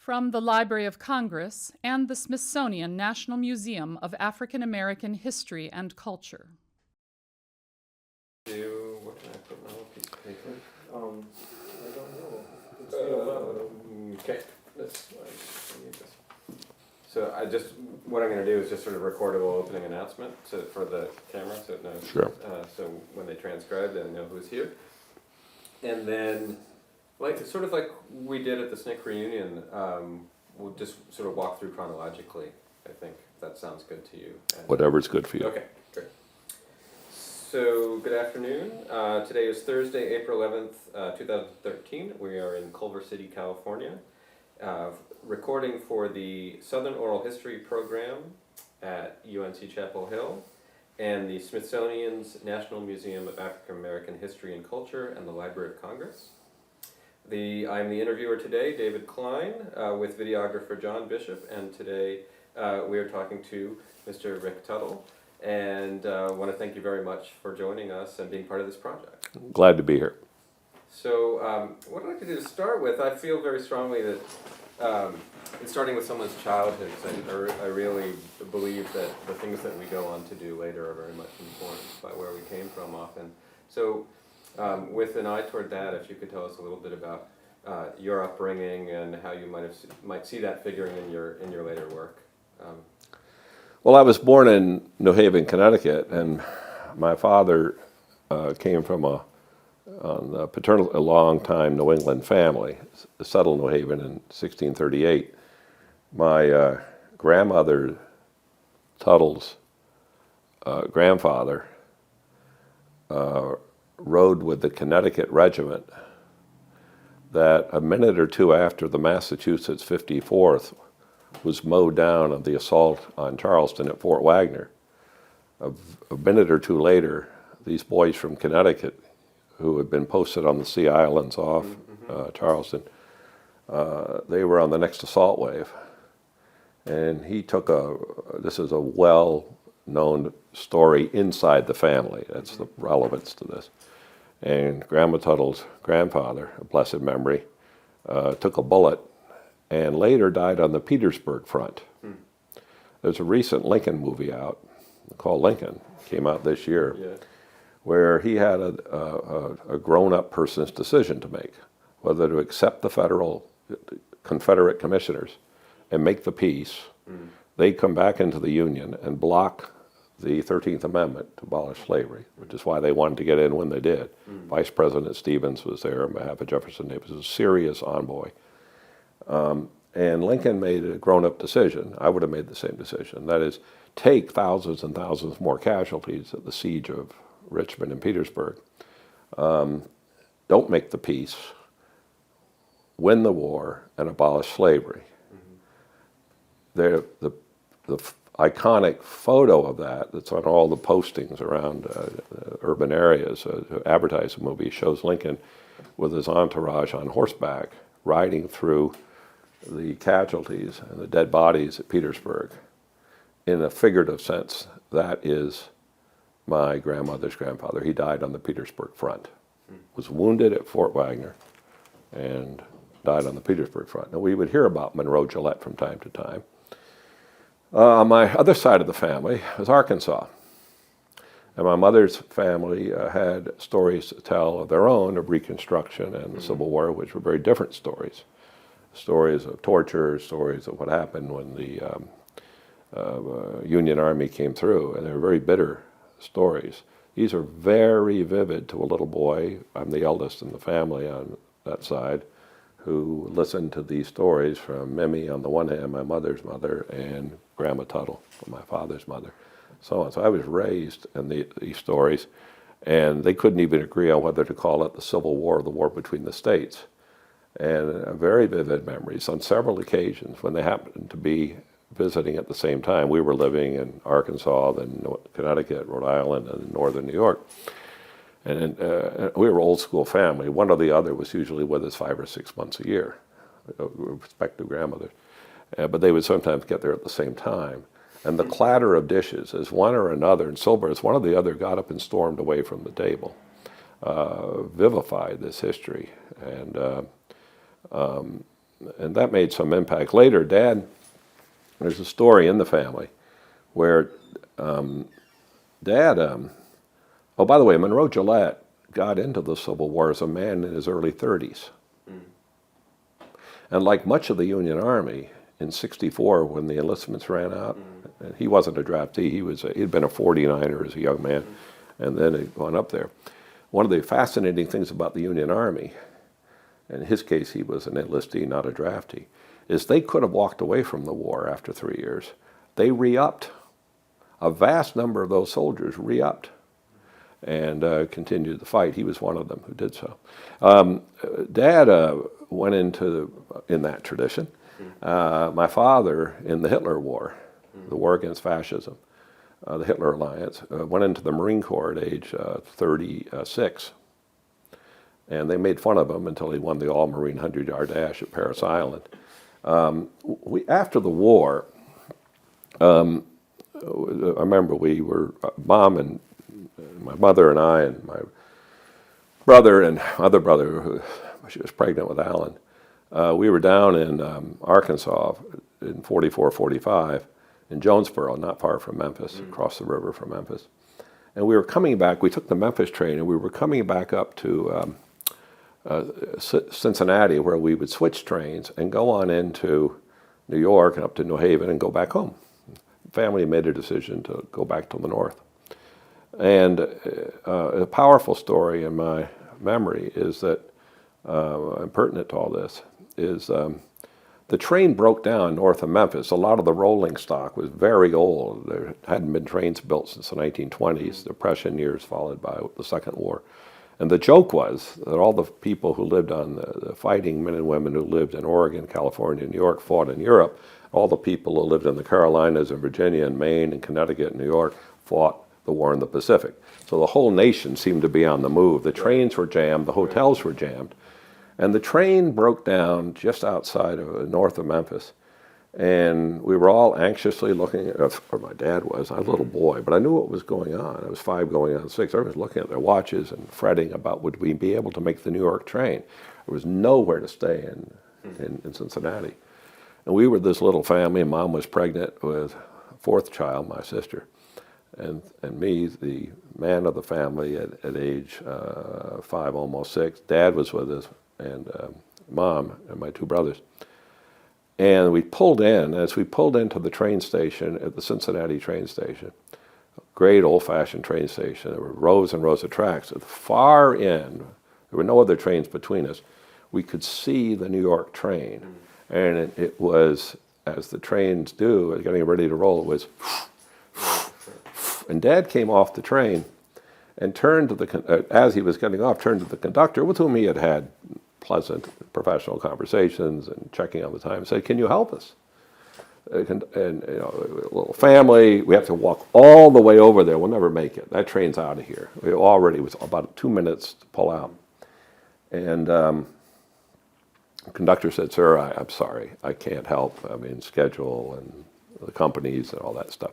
From the Library of Congress and the Smithsonian National Museum of African American History and Culture. What can I put on a piece of paper? I don't know. It's the 11th. Okay, I need this. So what I'm going to do is just sort of record a little opening announcement for the camera, so it knows. Sure. So when they transcribe, they know who's here. And then, sort of like we did at the SNCC reunion, we'll just sort of walk through chronologically. I think that sounds good to you. Whatever's good for you. Okay, great. So, good afternoon. Today is Thursday, April 11th, 2013. We are in Culver City, California, recording for the Southern Oral History Program at UNC Chapel Hill and the Smithsonian's National Museum of African American History and Culture and the Library of Congress. I'm the interviewer today, David Cline, with videographer John Bishop, and today we are talking to Mr. Rick Tuttle. And I want to thank you very much for joining us and being part of this project. Glad to be here. So what I'd like to do to start with, I feel very strongly that in starting with someone's childhood, I really believe that the things that we go on to do later are very much informed by where we came from often. So with an eye toward that, if you could tell us a little bit about your upbringing and how you might see that figuring in your later work. Well, I was born in New Haven, Connecticut, and my father came from a long-time New England family, settled New Haven in 1638. My grandmother, Tuttle's grandfather, rode with the Connecticut regiment that a minute or two after the Massachusetts 54th was mowed down of the assault on Charleston at Fort Wagner. A minute or two later, these boys from Connecticut, who had been posted on the Sea Islands off Charleston, they were on the next assault wave. And he took this is a well-known story inside the family. That's the relevance to this. And Grandma Tuttle's grandfather, a blessed memory, took a bullet and later died on the Petersburg front. There's a recent Lincoln movie out called Lincoln, came out this year, where he had a grown-up person's decision to make, whether to accept the Confederate commissioners and make the peace. They come back into the Union and block the 13th Amendment to abolish slavery, which is why they wanted to get in when they did. Vice President Stevens was there on behalf of Jefferson Davis. It was a serious envoy. And Lincoln made a grown-up decision. I would have made the same decision. That is, take thousands and thousands more casualties at the siege of Richmond and Petersburg. Don't make the peace. Win the war and abolish slavery. The iconic photo of that's on all the postings around urban areas to advertise the movie shows Lincoln with his entourage on horseback riding through the casualties and the dead bodies at Petersburg. In a figurative sense, that is my grandmother's grandfather. He died on the Petersburg front, was wounded at Fort Wagner, and died on the Petersburg front. Now, we would hear about Monroe Gillette from time to time. On my other side of the family was Arkansas. And my mother's family had stories to tell of their own, of Reconstruction and the Civil War, which were very different stories. Stories of torture, stories of what happened when the Union Army came through, and they were very bitter stories. These are very vivid to a little boy. I'm the eldest in the family on that side, who listened to these stories from Mimi on the one hand, my mother's mother, and Grandma Tuttle, my father's mother, so on. So I was raised in these stories, and they couldn't even agree on whether to call it the Civil War or the war between the states. And very vivid memories on several occasions when they happened to be visiting at the same time. We were living in Arkansas, then Connecticut, Rhode Island, and northern New York. And we were an old school family. One or the other was usually with us 5 or 6 months a year, respective grandmothers. But they would sometimes get there at the same time. And the clatter of dishes as one or another, and silver as one or the other got up and stormed away from the table, vivified this history. And that made some impact. Later, Dad, there's a story in the family where Dad, oh, by the way, Monroe Gillette got into the Civil War as a man in his early 30s. And like much of the Union Army, in '64, when the enlistments ran out, and he wasn't a draftee, he'd been a 49er as a young man, and then he'd gone up there. One of the fascinating things about the Union Army, and in his case he was an enlistee, not a draftee, is they could have walked away from the war after 3 years. They re-upped. A vast number of those soldiers re-upped and continued the fight. He was one of them who did so. Dad went in that tradition. My father, in the Hitler War, the war against fascism, the Hitler Alliance, went into the Marine Corps at age 36. And they made fun of him until he won the all-Marine 100-yard dash at Parris Island. After the war, I remember we were, Mom and my mother and I and my brother and other brother, who she was pregnant with Alan, we were down in Arkansas in 44, 45, in Jonesboro, not far from Memphis, across the river from Memphis. And we were coming back, we took the Memphis train, and we were coming back up to Cincinnati, where we would switch trains and go on into New York and up to New Haven and go back home. The family made a decision to go back to the north. And a powerful story in my memory is that, and pertinent to all this, is the train broke down north of Memphis. A lot of the rolling stock was very old. There hadn't been trains built since the 1920s, Depression years followed by the Second War. And the joke was that all the people who lived on the fighting men and women who lived in Oregon, California, New York, fought in Europe. All the people who lived in the Carolinas and Virginia and Maine and Connecticut and New York fought the war in the Pacific. So the whole nation seemed to be on the move. The trains were jammed, the hotels were jammed. And the train broke down just outside of north of Memphis. And we were all anxiously looking at, or my dad was, I was a little boy, but I knew what was going on. I was 5 going on 6. Everyone was looking at their watches and fretting about would we be able to make the New York train. There was nowhere to stay in Cincinnati. And we were this little family, and Mom was pregnant with a 4th child, my sister. And me, the man of the family at age 5, almost 6. Dad was with us, and Mom and my 2 brothers. And we pulled in. As we pulled into the train station at the Cincinnati train station, great old-fashioned train station, there were rows and rows of tracks. At the far end, there were no other trains between us. We could see the New York train. And it was, as the trains do, getting ready to roll, it was, and Dad came off the train and turned to the, as he was getting off, turned to the conductor, with whom he had had pleasant professional conversations and checking on the time, and said, "Can you help us?" And you know, a little family, we have to walk all the way over there. We'll never make it. That train's out of here. It was about 2 minutes to pull out. And the conductor said, "Sir, I'm sorry, I can't help. I mean, schedule and the companies and all that stuff."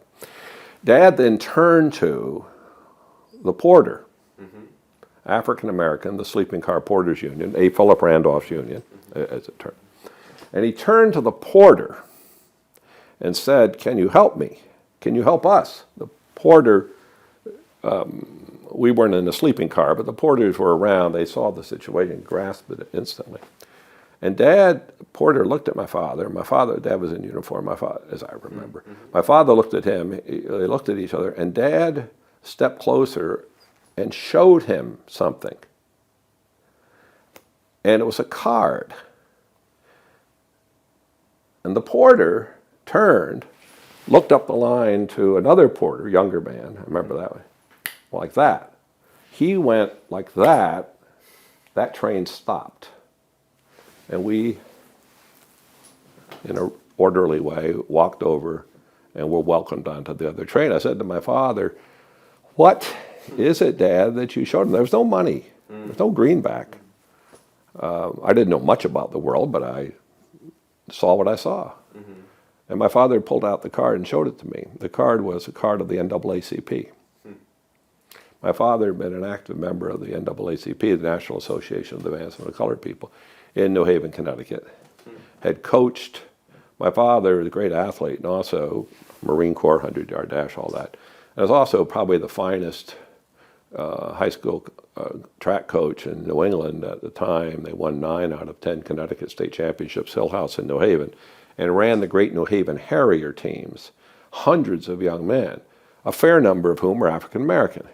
Dad then turned to the porter, African American, the sleeping car porters union, A. Philip Randolph's union, as it turned. And he turned to the porter and said, "Can you help me? Can you help us?" The porter, we weren't in the sleeping car, but the porters were around. They saw the situation, grasped it instantly. And Porter looked at my father. Dad was in uniform, my father, as I remember. My father looked at him, they looked at each other, and Dad stepped closer and showed him something. And it was a card. And the porter turned, looked up the line to another porter, younger man, I remember that way, like that. He went like that train stopped. And we, in an orderly way, walked over and were welcomed onto the other train. I said to my father, "What is it, Dad, that you showed him?" There was no money. There was no greenback. I didn't know much about the world, but I saw what I saw. And my father pulled out the card and showed it to me. The card was a card of the NAACP. My father had been an active member of the NAACP, the National Association of the Advancement of Colored People, in New Haven, Connecticut. had coached. My father was a great athlete and also Marine Corps 100-yard dash, all that. And was also probably the finest high school track coach in New England at the time. They won 9 out of 10 Connecticut state championships, Hill House in New Haven, and ran the great New Haven Harrier teams, hundreds of young men, a fair number of whom were African American.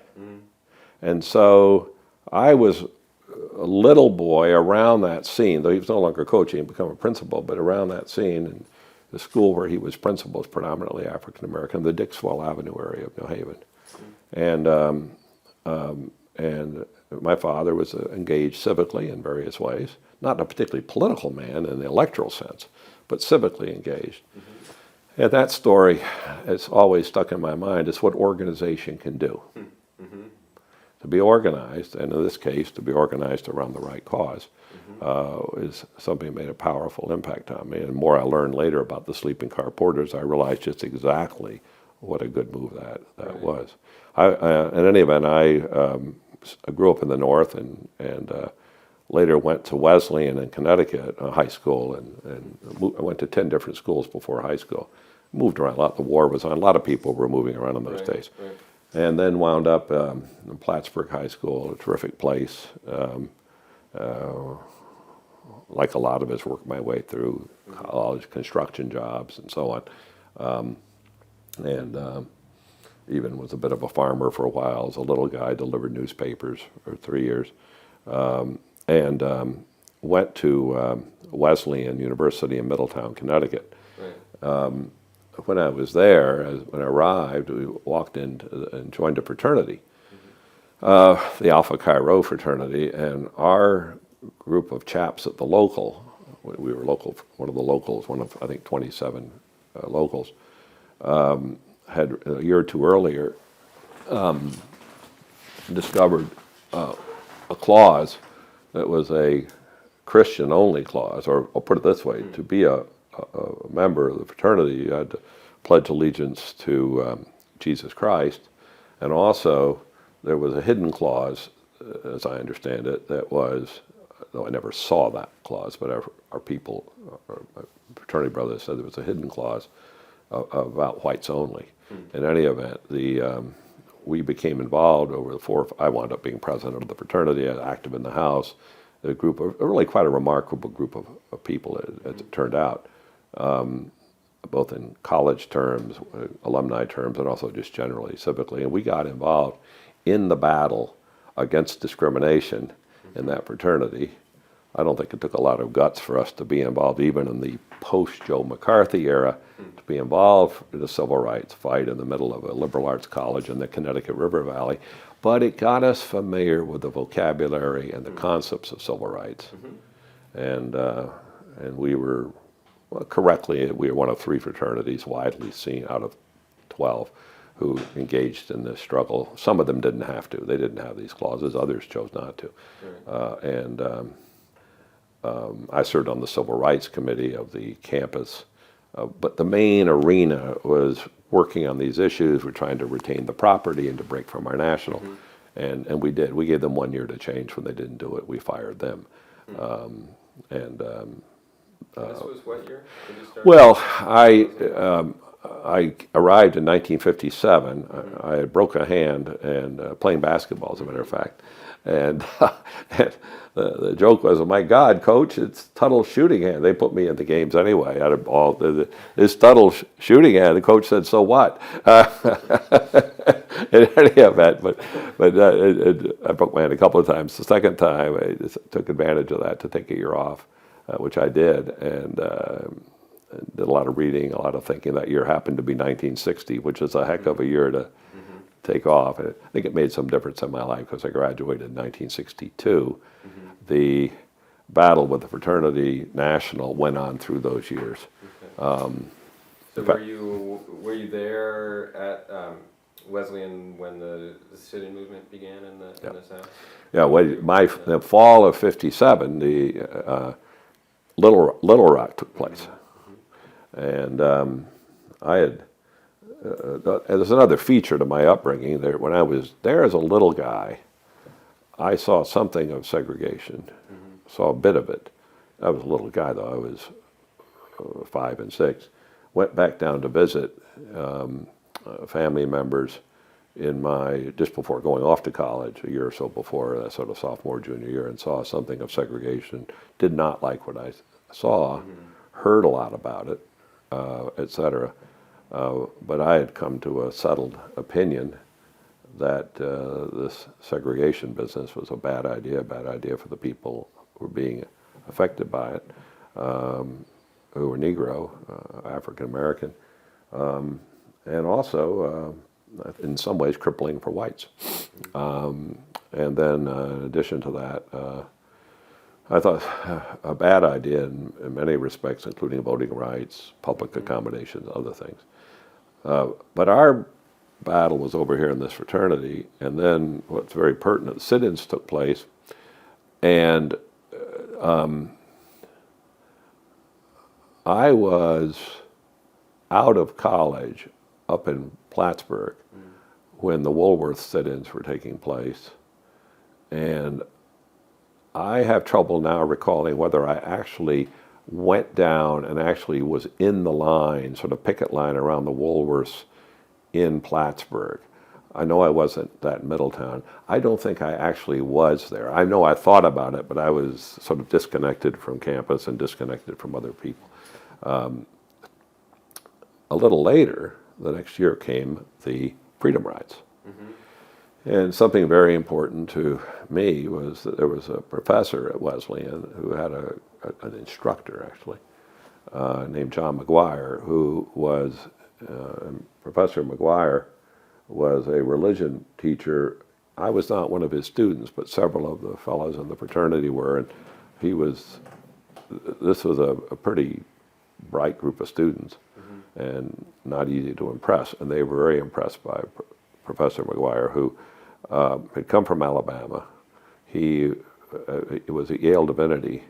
And so I was a little boy around that scene, though he was no longer coaching and become a principal, but around that scene, and the school where he was principal was predominantly African American, the Dixwell Avenue area of New Haven. And my father was engaged civically in various ways, not a particularly political man in the electoral sense, but civically engaged. And that story has always stuck in my mind. It's what organization can do. To be organized, and in this case, to be organized around the right cause, is something that made a powerful impact on me. And the more I learned later about the sleeping car porters, I realized just exactly what a good move that was. In any event, I grew up in the North and later went to Wesleyan in Connecticut, high school, and I went to 10 different schools before high school. Moved around a lot. The war was on. A lot of people were moving around in those days. And then wound up in Plattsburgh High School, a terrific place. Like a lot of us, worked my way through college, construction jobs, and so on. Even was a bit of a farmer for a while. As a little guy, delivered newspapers for 3 years. Went to Wesleyan University in Middletown, Connecticut. When I was there, when I arrived, we walked in and joined a fraternity, the Alpha Chi Rho fraternity, and our group of chaps at the local, we were local, one of the locals, one of, I think, 27 locals, had a year or two earlier discovered a clause that was a Christian-only clause, or I'll put it this way, to be a member of the fraternity, you had to pledge allegiance to Jesus Christ, and also there was a hidden clause, as I understand it, that was, though I never saw that clause, but our people, our fraternity brothers said there was a hidden clause about whites only. In any event, we became involved over the I wound up being president of the fraternity, active in the house, a group of, really quite a remarkable group of people, as it turned out. Both in college terms, alumni terms, and also just generally civically. And we got involved in the battle against discrimination in that fraternity. I don't think it took a lot of guts for us to be involved, even in the post-Joe McCarthy era, to be involved in the civil rights fight in the middle of a liberal arts college in the Connecticut River Valley. But it got us familiar with the vocabulary and the concepts of civil rights. And we were, well, correctly, we were one of 3 fraternities widely seen out of 12 who engaged in this struggle. Some of them didn't have to. They didn't have these clauses. Others chose not to. I served on the Civil Rights Committee of the campus. But the main arena was working on these issues. We're trying to retain the property and to break from our national. And we did. We gave them 1 year to change. When they didn't do it, we fired them. This was what year? Did you start? Well, I arrived in 1957. I had broken a hand and playing basketball, as a matter of fact. And the joke was, oh my God, Coach, it's Tuttle's shooting hand. They put me in the games anyway. Out of all, it's Tuttle's shooting hand. The coach said, so what? In any event, but I broke my hand a couple of times. The second time, I just took advantage of that to take a year off, which I did, and did a lot of reading, a lot of thinking. That year happened to be 1960, which is a heck of a year to take off. And I think it made some difference in my life because I graduated in 1962. The battle with the fraternity national went on through those years. So were you there at Wesleyan when the sit-in movement began in the South? Yeah, the fall of '57, the Little Rock took place, and I had. There's another feature to my upbringing. There, when I was there as a little guy, I saw something of segregation. Saw a bit of it. I was a little guy, though. I was 5 and 6, went back down to visit family members just before going off to college, a year or so before, that sort of sophomore, junior year, and saw something of segregation. Did not like what I saw, heard a lot about it, et cetera. But I had come to a settled opinion that this segregation business was a bad idea for the people who were being affected by it, who were Negro, African American, and also in some ways crippling for whites. And then in addition to that, I thought a bad idea in many respects, including voting rights, public accommodations, other things. But our battle was over here in this fraternity, and then what's very pertinent, sit-ins took place, and I was out of college up in Plattsburgh when the Woolworth sit-ins were taking place, and I have trouble now recalling whether I actually went down and actually was in the line, sort of picket line around the Woolworths in Plattsburgh. I know I wasn't at Middletown. I don't think I actually was there. I know I thought about it, but I was sort of disconnected from campus and disconnected from other people. A little later, the next year, came the Freedom Rides. And something very important to me was that there was a professor at Wesleyan who had an instructor, actually, named John McGuire, who was, Professor McGuire was a religion teacher. I was not one of his students, but several of the fellows in the fraternity were, and this was a pretty bright group of students and not easy to impress. And they were very impressed by Professor McGuire, who had come from Alabama. He was at Yale Divinity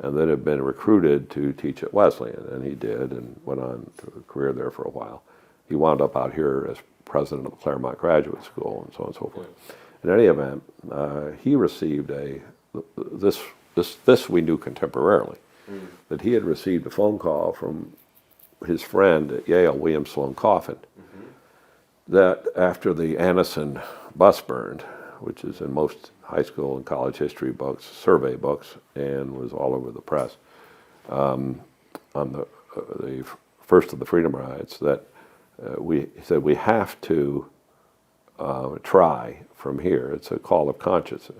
and then had been recruited to teach at Wesleyan, and he did, and went on to a career there for a while. He wound up out here as president of the Claremont Graduate School and so on and so forth. In any event, he received this we knew contemporarily, that he had received a phone call from his friend at Yale, William Sloane Coffin, that after the Anniston bus burned, which is in most high school and college history books, survey books, and was all over the press, on the first of the Freedom Rides, that he said we have to try from here. It's a call of conscience.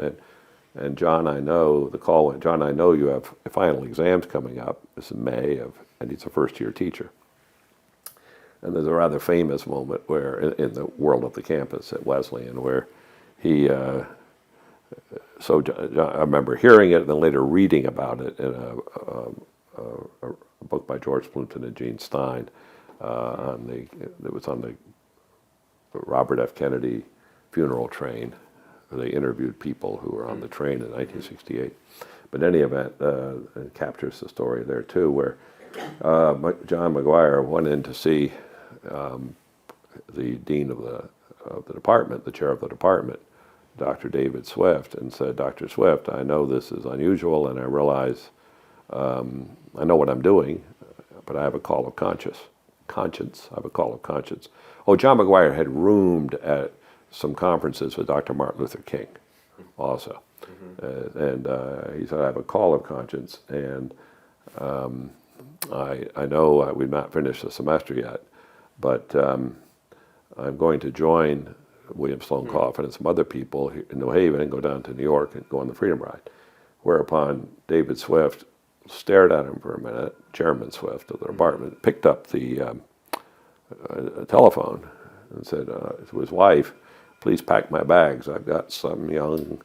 And John, I know the call went, John, I know you have final exams coming up. This is May and he's a first-year teacher. And there's a rather famous moment where, in the world of the campus at Wesleyan, where he, I remember hearing it and then later reading about it in a book by George Plimpton and Gene Stein, it was on the Robert F. Kennedy funeral train. They interviewed people who were on the train in 1968. But in any event, it captures the story there too, where John McGuire went in to see the dean of the department, the chair of the department, Dr. David Swift, and said, Dr. Swift, I know this is unusual, and I realize I know what I'm doing, but I have a call of conscience. I have a call of conscience. Oh, John McGuire had roomed at some conferences with Dr. Martin Luther King also. And he said, I have a call of conscience, and I know we've not finished the semester yet, but I'm going to join William Sloane Coffin and some other people in New Haven and go down to New York and go on the Freedom Ride. Whereupon David Swift stared at him for a minute, Chairman Swift of the department, picked up the telephone and said to his wife, please pack my bags. I've got some young,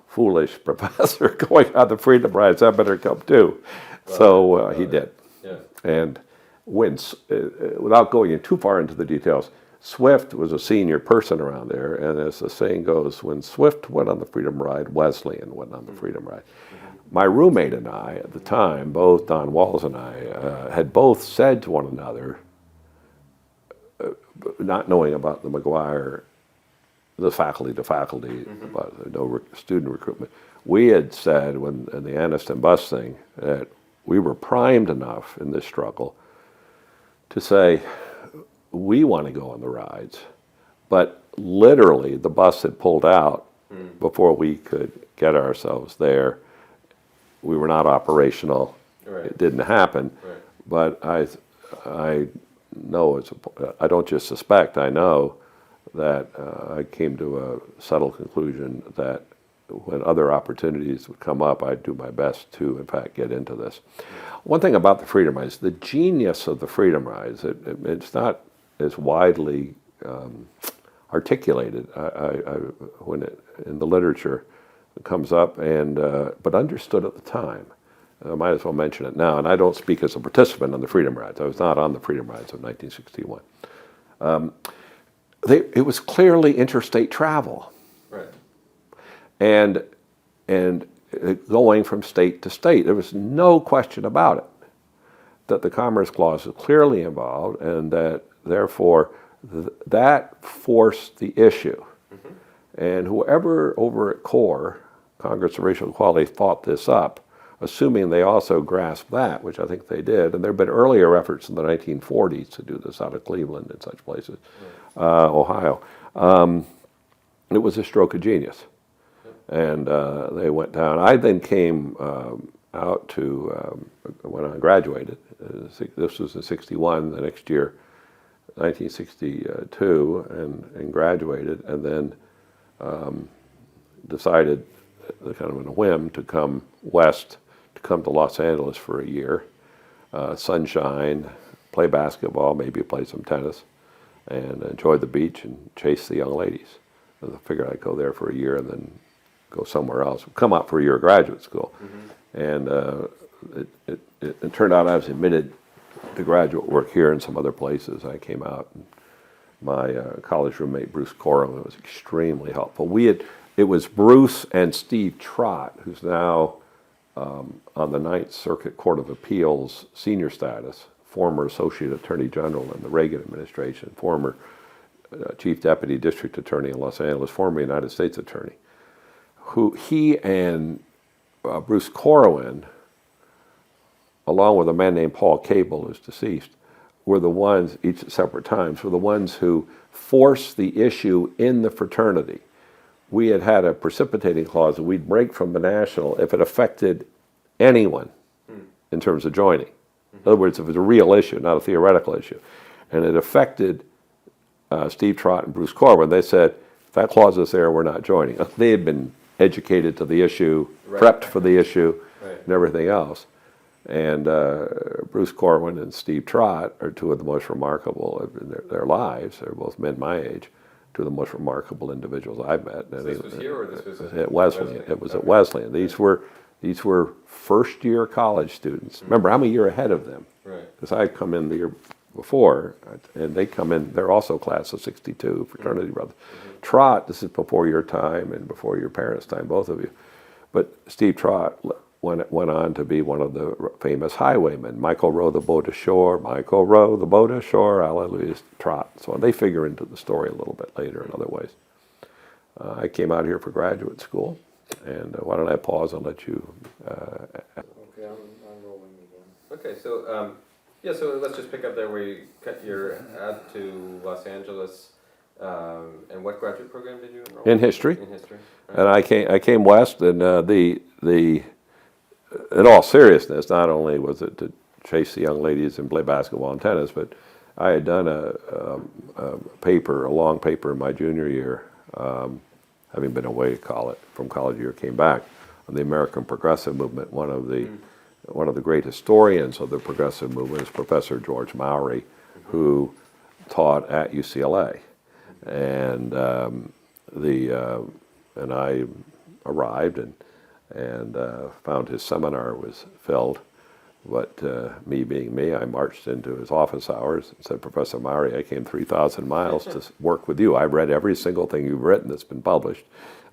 foolish professor going on the Freedom Rides. I better come too. So he did. Yeah. And without going in too far into the details, Swift was a senior person around there, and as the saying goes, when Swift went on the Freedom Ride, Wesleyan went on the Freedom Ride. My roommate and I, at the time, both Don Walls and I, had both said to one another, not knowing about the McGuire, the faculty to faculty, about no student recruitment, we had said in the Anniston bus thing that we were primed enough in this struggle to say, we want to go on the rides. But literally, the bus had pulled out before we could get ourselves there. We were not operational. Right. It didn't happen. Right. But I know, I don't just suspect, I know that I came to a settled conclusion that when other opportunities would come up, I'd do my best to, in fact, get into this. One thing about the Freedom Rides, the genius of the Freedom Rides, it's not as widely articulated when in the literature it comes up, but understood at the time. I might as well mention it now, and I don't speak as a participant on the Freedom Rides. I was not on the Freedom Rides of 1961. It was clearly interstate travel. Right. And going from state to state. There was no question about it, that the Commerce Clause was clearly involved, and that therefore that forced the issue. And whoever over at CORE, Congress of Racial Equality, thought this up, assuming they also grasped that, which I think they did, and there have been earlier efforts in the 1940s to do this out of Cleveland and such places, Ohio. It was a stroke of genius. And they went down. I then came out to, when I graduated, this was in 61, the next year, 1962, and graduated, and then decided, kind of on a whim, to come west, to come to Los Angeles for a year, sunshine, play basketball, maybe play some tennis, and enjoy the beach and chase the young ladies. And I figured I'd go there for a year and then go somewhere else, come out for a year of graduate school. And it turned out I was admitted to graduate work here and some other places. I came out, and my college roommate, Bruce Corwin, was extremely helpful. It was Bruce and Steve Trott, who's now on the Ninth Circuit Court of Appeals senior status, former Associate Attorney General in the Reagan administration, former Chief Deputy District Attorney in Los Angeles, former United States Attorney, who he and Bruce Corwin, along with a man named Paul Cable, who's deceased, were the ones, each at separate times, were the ones who forced the issue in the fraternity. We had a precipitating clause that we'd break from the national if it affected anyone in terms of joining. In other words, if it was a real issue, not a theoretical issue. And it affected Steve Trott and Bruce Corwin. They said, if that clause is there, we're not joining. They had been educated to the issue, prepped for the issue, and everything else. And Bruce Corwin and Steve Trott are two of the most remarkable in their lives. They're both men my age, two of the most remarkable individuals I've met. So this was here, or this was at Wesleyan? It was at Wesleyan. These were first-year college students. Remember, I'm a year ahead of them, because I had come in the year before, and they come in. They're also class of '62, fraternity brothers. Trott, this is before your time and before your parents' time, both of you. But Steve Trott went on to be one of the famous highwaymen. Michael row the boat ashore, Michael row the boat ashore, hallelujah, Trott. So they figure into the story a little bit later in other ways. I came out here for graduate school, and why don't I pause and let you... Okay, I'm rolling again. Okay, so so let's just pick up there where you cut your ad to Los Angeles. And what graduate program did you enroll in? History. In history. Right. And I came west, and in all seriousness, not only was it to chase the young ladies and play basketball and tennis, but I had done a long paper in my junior year, having been away from college year, came back, on the American Progressive Movement. One of the great historians of the progressive movement is Professor George Mowry, who taught at UCLA. And and I arrived and found his seminar was filled. But me being me, I marched into his office hours and said, Professor Mowry, I came 3,000 miles to work with you. I've read every single thing you've written that's been published.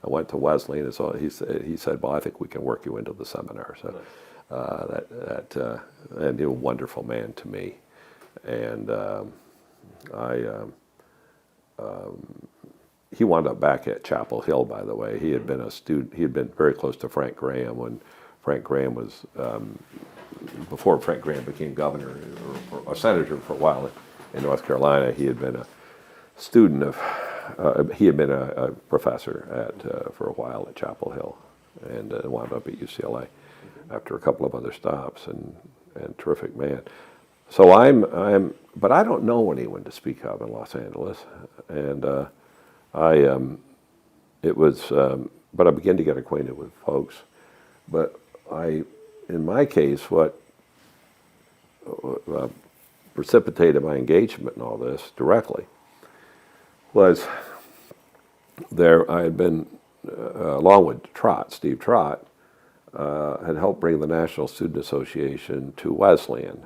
I went to Wesleyan, and so he said, well, I think we can work you into the seminar. So and he was a wonderful man to me. And he wound up back at Chapel Hill, by the way. He had been a student. He had been very close to Frank Graham when Frank Graham was before Frank Graham became governor or senator for a while in North Carolina, he had been a student of, he had been a professor for a while at Chapel Hill, and wound up at UCLA after a couple of other stops, and terrific man. So but I don't know anyone to speak of in Los Angeles, and but I began to get acquainted with folks. But in my case, what precipitated my engagement in all this directly was I had been, along with Steve Trott, had helped bring the National Student Association to Wesleyan.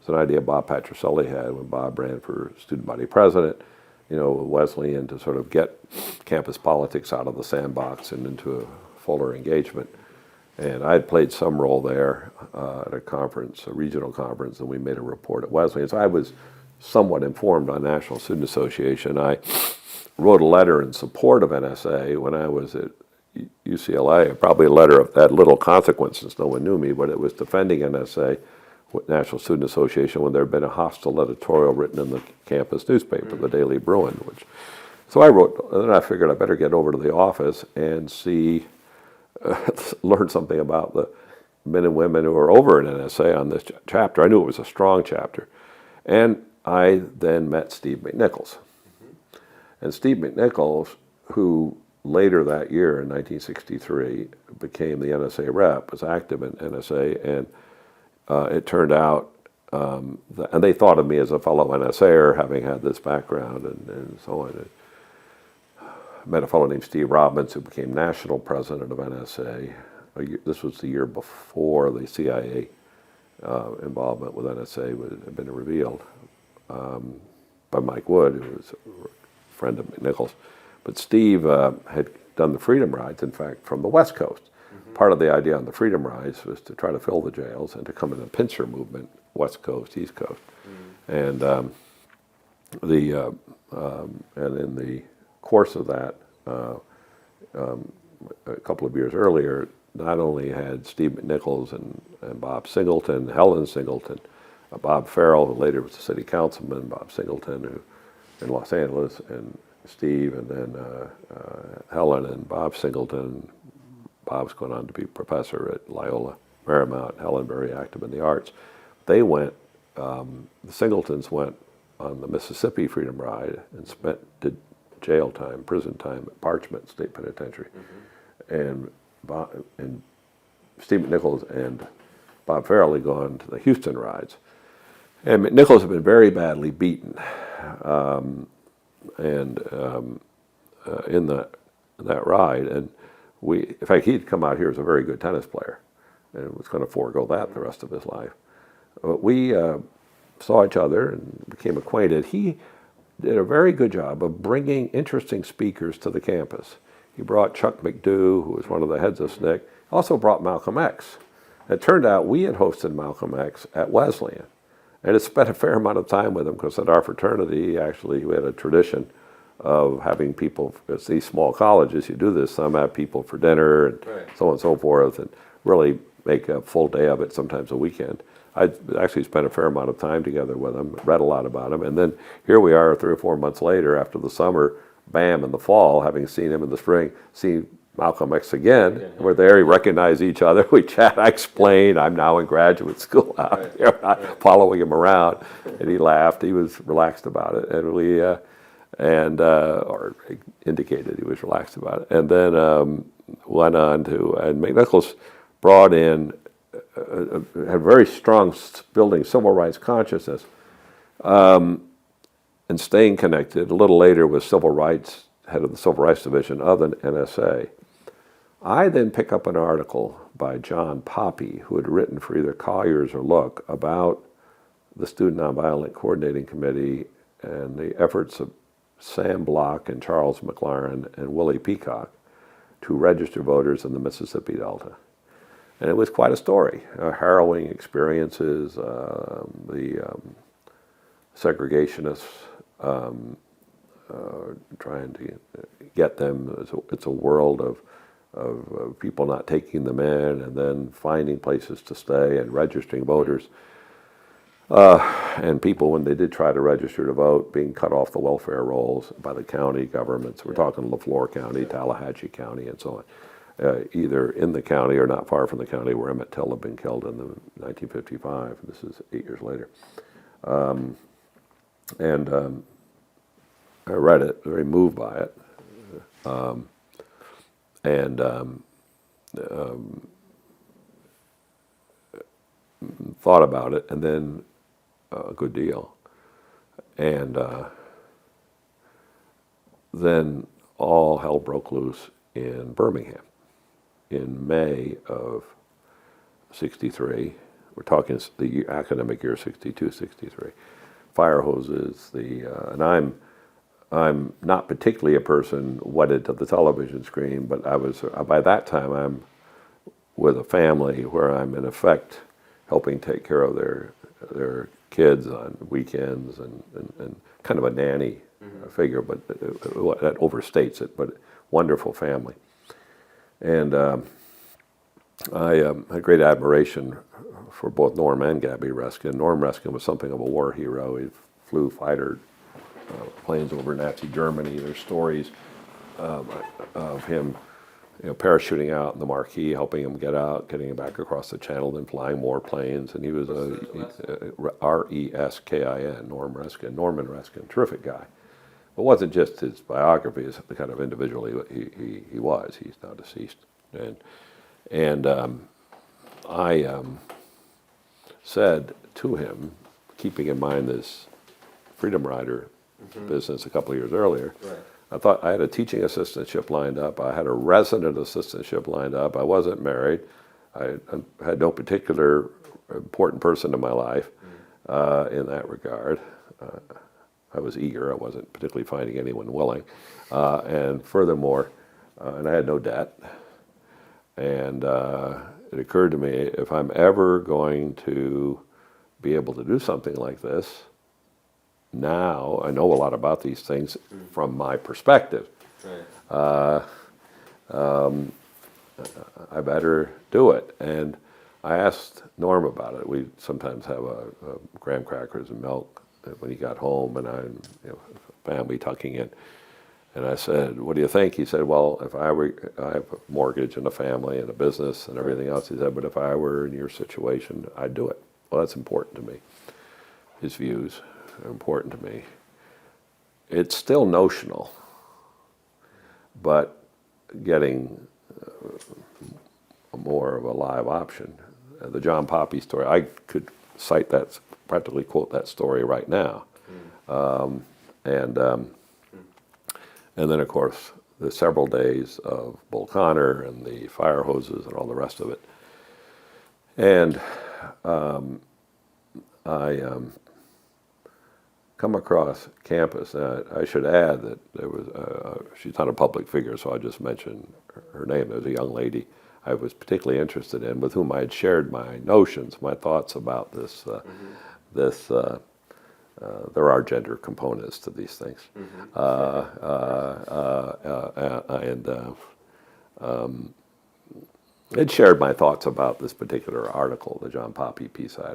It's an idea Bob Patricelli had when Bob ran for student body president, Wesleyan, to sort of get campus politics out of the sandbox and into a fuller engagement. And I had played some role there at a conference, a regional conference, and we made a report at Wesleyan. So I was somewhat informed on National Student Association. I wrote a letter in support of NSA when I was at UCLA, probably a letter of that little consequence since no one knew me, but it was defending NSA, National Student Association, when there had been a hostile editorial written in the campus newspaper, the Daily Bruin. So I wrote, and then I figured I better get over to the office and learn something about the men and women who are over at NSA on this chapter. I knew it was a strong chapter. And I then met Steve McNichols. And Steve McNichols, who later that year in 1963 became the NSA rep, was active in NSA, and it turned out, and they thought of me as a fellow NSAer, having had this background and so on. I met a fellow named Steve Robbins, who became national president of NSA. This was the year before the CIA involvement with NSA had been revealed by Mike Wood, who was a friend of McNichols. But Steve had done the Freedom Rides, in fact, from the West Coast. Part of the idea on the Freedom Rides was to try to fill the jails and to come in a pincer movement, West Coast, East Coast. And and in the course of that, a couple of years earlier, not only had Steve McNichols and Bob Singleton, Helen Singleton, Bob Farrell, who later was the city councilman, Bob Singleton, who in Los Angeles, and Steve, and then Helen and Bob Singleton. Bob's going on to be professor at Loyola Marymount. Helen, very active in the arts. They went, the Singletons went on the Mississippi Freedom Ride and did jail time, prison time at Parchment State Penitentiary. And Steve McNichols and Bob Farrell had gone to the Houston rides. And McNichols had been very badly beaten. In that ride, and in fact, he'd come out here as a very good tennis player, and was going to forego that the rest of his life. But we saw each other and became acquainted. He did a very good job of bringing interesting speakers to the campus. He brought Chuck McDew, who was one of the heads of SNCC, also brought Malcolm X. It turned out we had hosted Malcolm X at Wesleyan, and had spent a fair amount of time with him, because at our fraternity, actually, we had a tradition of having people, it's these small colleges, you do this, some have people for dinner and so on and so forth, and really make a full day of it, sometimes a weekend. I actually spent a fair amount of time together with him, read a lot about him, and then here we are 3 or 4 months later, after the summer, bam, in the fall, having seen him in the spring, see Malcolm X again. We're there, we recognize each other, we chat, I explain, I'm now in graduate school out here, following him around, and he laughed, he was relaxed about it, and we, or indicated he was relaxed about it. And then went on to, and McNichols brought in, had a very strong building civil rights consciousness, and staying connected. A little later was civil rights, head of the civil rights division of the NSA. I then pick up an article by John Poppy, who had written for either Collier's or Look about the Student Nonviolent Coordinating Committee and the efforts of Sam Block and Charles McLaren and Willie Peacock to register voters in the Mississippi Delta. And it was quite a story, harrowing experiences, the segregationists trying to get them. It's a world of of people not taking them in, and then finding places to stay and registering voters. And people, when they did try to register to vote, being cut off the welfare rolls by the county governments. We're talking LaFleur County, Tallahatchie County, and so on. Either in the county or not far from the county where Emmett Till had been killed in 1955. This is 8 years later. I read it, very moved by it. Thought about it, and then a good deal. And then all hell broke loose in Birmingham in May of 63. We're talking the academic year 62, 63. Fire hoses, and I'm not particularly a person wedded to the television screen, but I was, by that time I'm with a family where I'm in effect helping take care of their kids on weekends and kind of a nanny figure, but that overstates it, but wonderful family. And I had great admiration for both Norm and Gabby Reskin. Norm Reskin was something of a war hero. He flew fighter planes over Nazi Germany. There's stories of him, parachuting out in the Marquis, helping him get out, getting him back across the channel, then flying more planes. And he was R-E-S-K-I-N, Norm Reskin, Norman Reskin, terrific guy. It wasn't just his biography; it's the kind of individual he was. He's now deceased, and I said to him, keeping in mind this Freedom Rider business a couple of years earlier. Right. I thought I had a teaching assistantship lined up. I had a resident assistantship lined up. I wasn't married. I had no particular important person in my life in that regard. I was eager. I wasn't particularly finding anyone willing. And furthermore, and I had no debt. And it occurred to me, if I'm ever going to be able to do something like this, now I know a lot about these things from my perspective. Right. I better do it. And I asked Norm about it. We sometimes have a graham crackers and milk when he got home, and I'm family tucking in. And I said, "What do you think?" He said, "Well, if I have a mortgage and a family and a business and everything else." He said, "But if I were in your situation, I'd do it." Well, that's important to me. His views are important to me. It's still notional, but getting more of a live option. The John Poppy story, I could cite that, practically quote that story right now. And then, of course, the several days of Bull Connor and the fire hoses and all the rest of it. And I come across campus. I should add that there was, she's not a public figure, so I'll just mention her name. There was a young lady I was particularly interested in, with whom I had shared my notions, my thoughts about this. There are gender components to these things. It shared my thoughts about this particular article, the John Poppy piece. I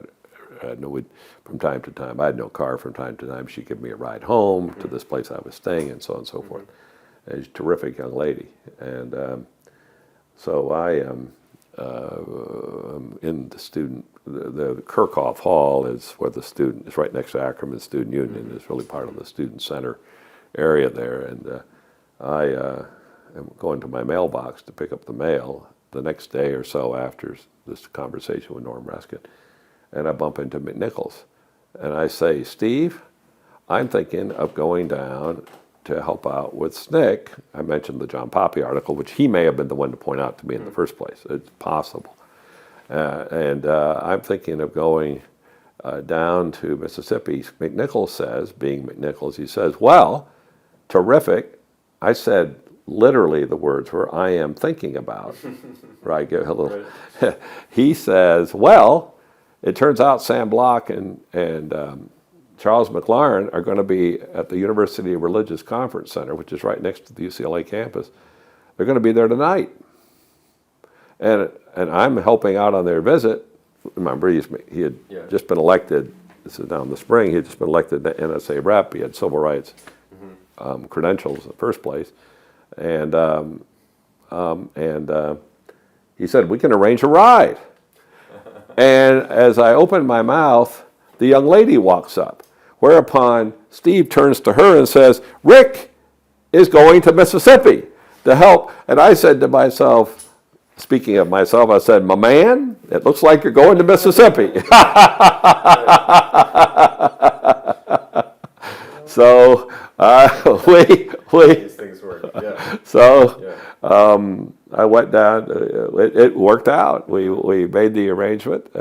had no, from time to time, I had no car. From time to time, she'd give me a ride home to this place I was staying, and so on and so forth. And she's a terrific young lady. And so I am in the student, the Kirchhoff Hall is where the student, it's right next to Ackerman Student Union. It's really part of the student center area there. And I am going to my mailbox to pick up the mail the next day or so after this conversation with Norm Reskin. And I bump into McNichols. And I say, "Steve, I'm thinking of going down to help out with SNCC." I mentioned the John Poppy article, which he may have been the one to point out to me in the first place. It's possible. And I'm thinking of going down to Mississippi. McNichols says, being McNichols, he says, "Well, terrific." I said, literally the words were, "I am thinking about." Right? Give a little. Right. He says, "Well, it turns out Sam Block and Charles McLaren are going to be at the University Religious Conference Center, which is right next to the UCLA campus. They're going to be there tonight." And I'm helping out on their visit. Remember, he had Yeah. just been elected, this is now in the spring, he had just been elected to NSA rep. He had civil rights credentials in the first place. And he said, we can arrange a ride. And as I opened my mouth, the young lady walks up, whereupon Steve turns to her and says, Rick is going to Mississippi to help. And I said to myself, speaking of myself, I said, my man, it looks like you're going to Mississippi. So These things work. Yeah. so Yeah. I went down. It worked out. We made the arrangement.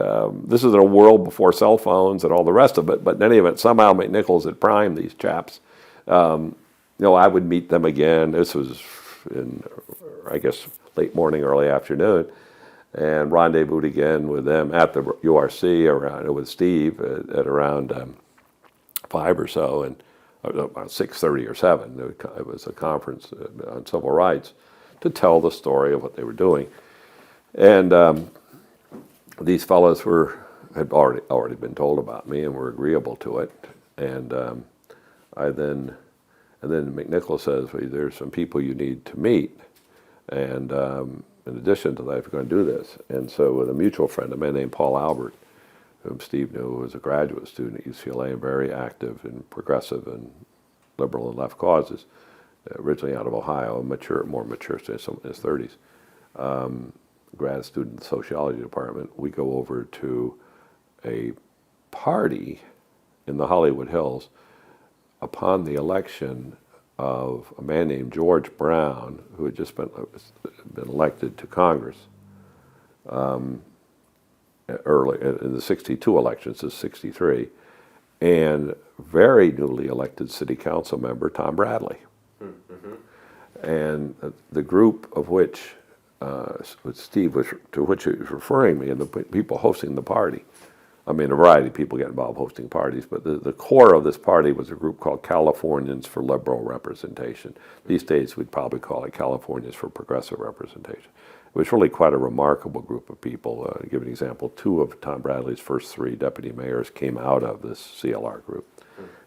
This is in a world before cell phones and all the rest of it. But in any event, somehow McNichols had primed these chaps. I would meet them again. This was in, I guess, late morning, early afternoon, and rendezvoused again with them at the URC around with Steve at around 5 or so, and about 6:30 or 7. It was a conference on civil rights to tell the story of what they were doing, and these fellows had already been told about me and were agreeable to it, and then McNichols says, well, there's some people you need to meet, and in addition to that, if you're going to do this. And so with a mutual friend, a man named Paul Albert, whom Steve knew was a graduate student at UCLA and very active and progressive and liberal and left causes, originally out of Ohio, more mature, in his 30s, grad student in the sociology department. We go over to a party in the Hollywood Hills upon the election of a man named George Brown, who had just been elected to Congress early in the 62 elections, this 63, and very newly elected city council member Tom Bradley. And the group of which Steve was, to which he was referring me, and the people hosting the party, I mean, a variety of people get involved hosting parties, but the core of this party was a group called Californians for Liberal Representation. These days, we'd probably call it Californians for Progressive Representation. It was really quite a remarkable group of people. To give an example, 2 of Tom Bradley's first 3 deputy mayors came out of this CLR group.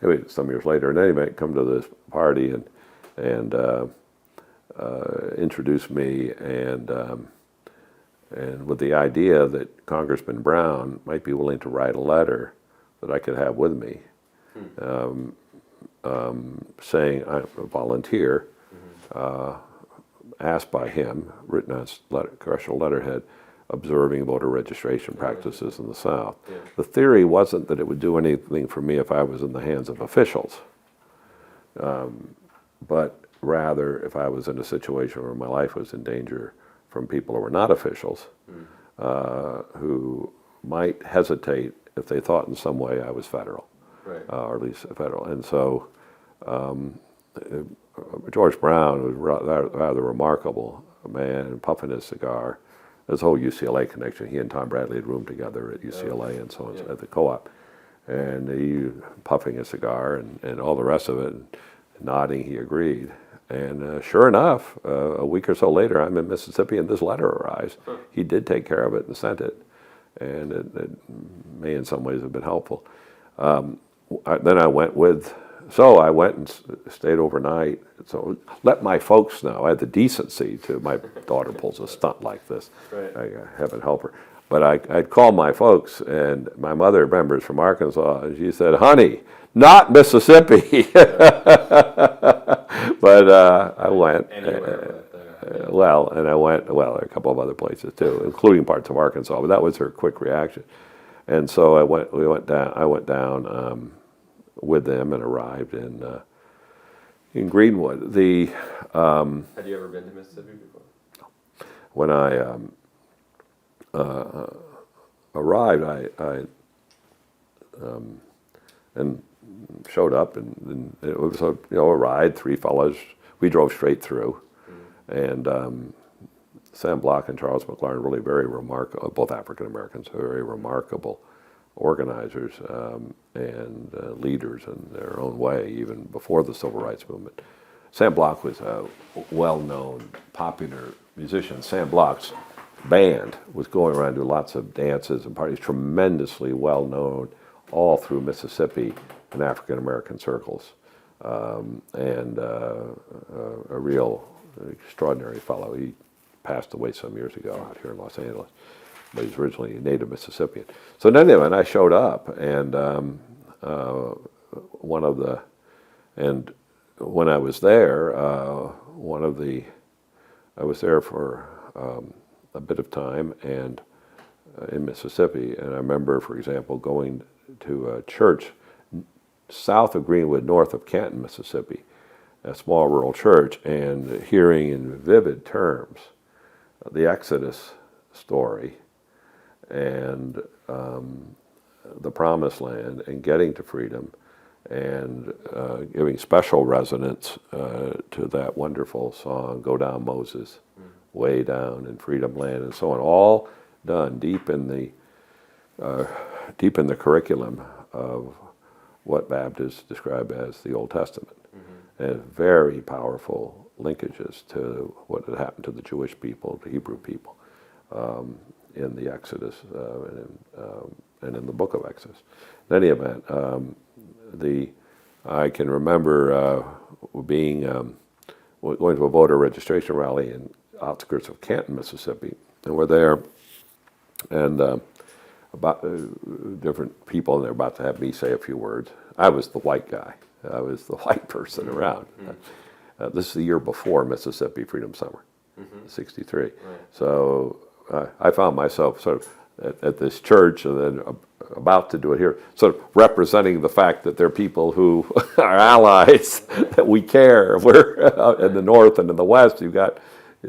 Anyway, some years later, in any event, come to this party and introduce me, and with the idea that Congressman Brown might be willing to write a letter that I could have with me, saying I'm a volunteer, asked by him, written on congressional letterhead, observing voter registration practices in the South. Yeah. The theory wasn't that it would do anything for me if I was in the hands of officials, but rather if I was in a situation where my life was in danger from people who were not officials, who might hesitate if they thought in some way I was federal, Right. or at least federal. And so George Brown was rather remarkable, a man puffing his cigar. This whole UCLA connection, he and Tom Bradley had roomed together at UCLA and so on, at the co-op. And he puffing a cigar and all the rest of it, and nodding, he agreed. And sure enough, a week or so later, I'm in Mississippi and this letter arrives. He did take care of it and sent it. And it may in some ways have been helpful. Then I went and stayed overnight. So let my folks know. I had the decency to, my daughter pulls a stunt like this. Right. Heaven help her. But I'd called my folks, and my mother, remember, is from Arkansas, and she said, honey, not Mississippi. But I went. Anywhere but there. And I went, a couple of other places too, including parts of Arkansas, but that was her quick reaction. And so I went down with them and arrived in Greenwood. Had you ever been to Mississippi before? When I arrived, I and showed up, and it was a ride. 3 fellows. We drove straight through, and Sam Block and Charles McLaren, really very remarkable, both African Americans, very remarkable organizers and leaders in their own way, even before the Civil Rights Movement. Sam Block was a well-known, popular musician. Sam Block's band was going around doing lots of dances and parties, tremendously well known all through Mississippi in African American circles, and a real extraordinary fellow. He passed away some years ago out here in Los Angeles, but he's originally a native Mississippian. So in any event, I showed up, and when I was there, I was there for a bit of time and in Mississippi, and I remember, for example, going to a church south of Greenwood, north of Canton, Mississippi, a small rural church, and hearing in vivid terms the Exodus story and the Promised Land and getting to freedom, and giving special resonance to that wonderful song, Go Down Moses, Way Down in Freedom Land, and so on, all done deep in the curriculum of what Baptists describe as the Old Testament, and very powerful linkages to what had happened to the Jewish people, the Hebrew people, in the Exodus and in the book of Exodus. In any event, I can remember going to a voter registration rally in outskirts of Canton, Mississippi, and we're there, and about different people, and they're about to have me say a few words. I was the white guy. I was the white person around. This is the year before Mississippi Freedom Summer, '63. Right. So I found myself sort of at this church, and then about to do it here, sort of representing the fact that there are people who are allies, that we care. We're in the North and in the West, you've got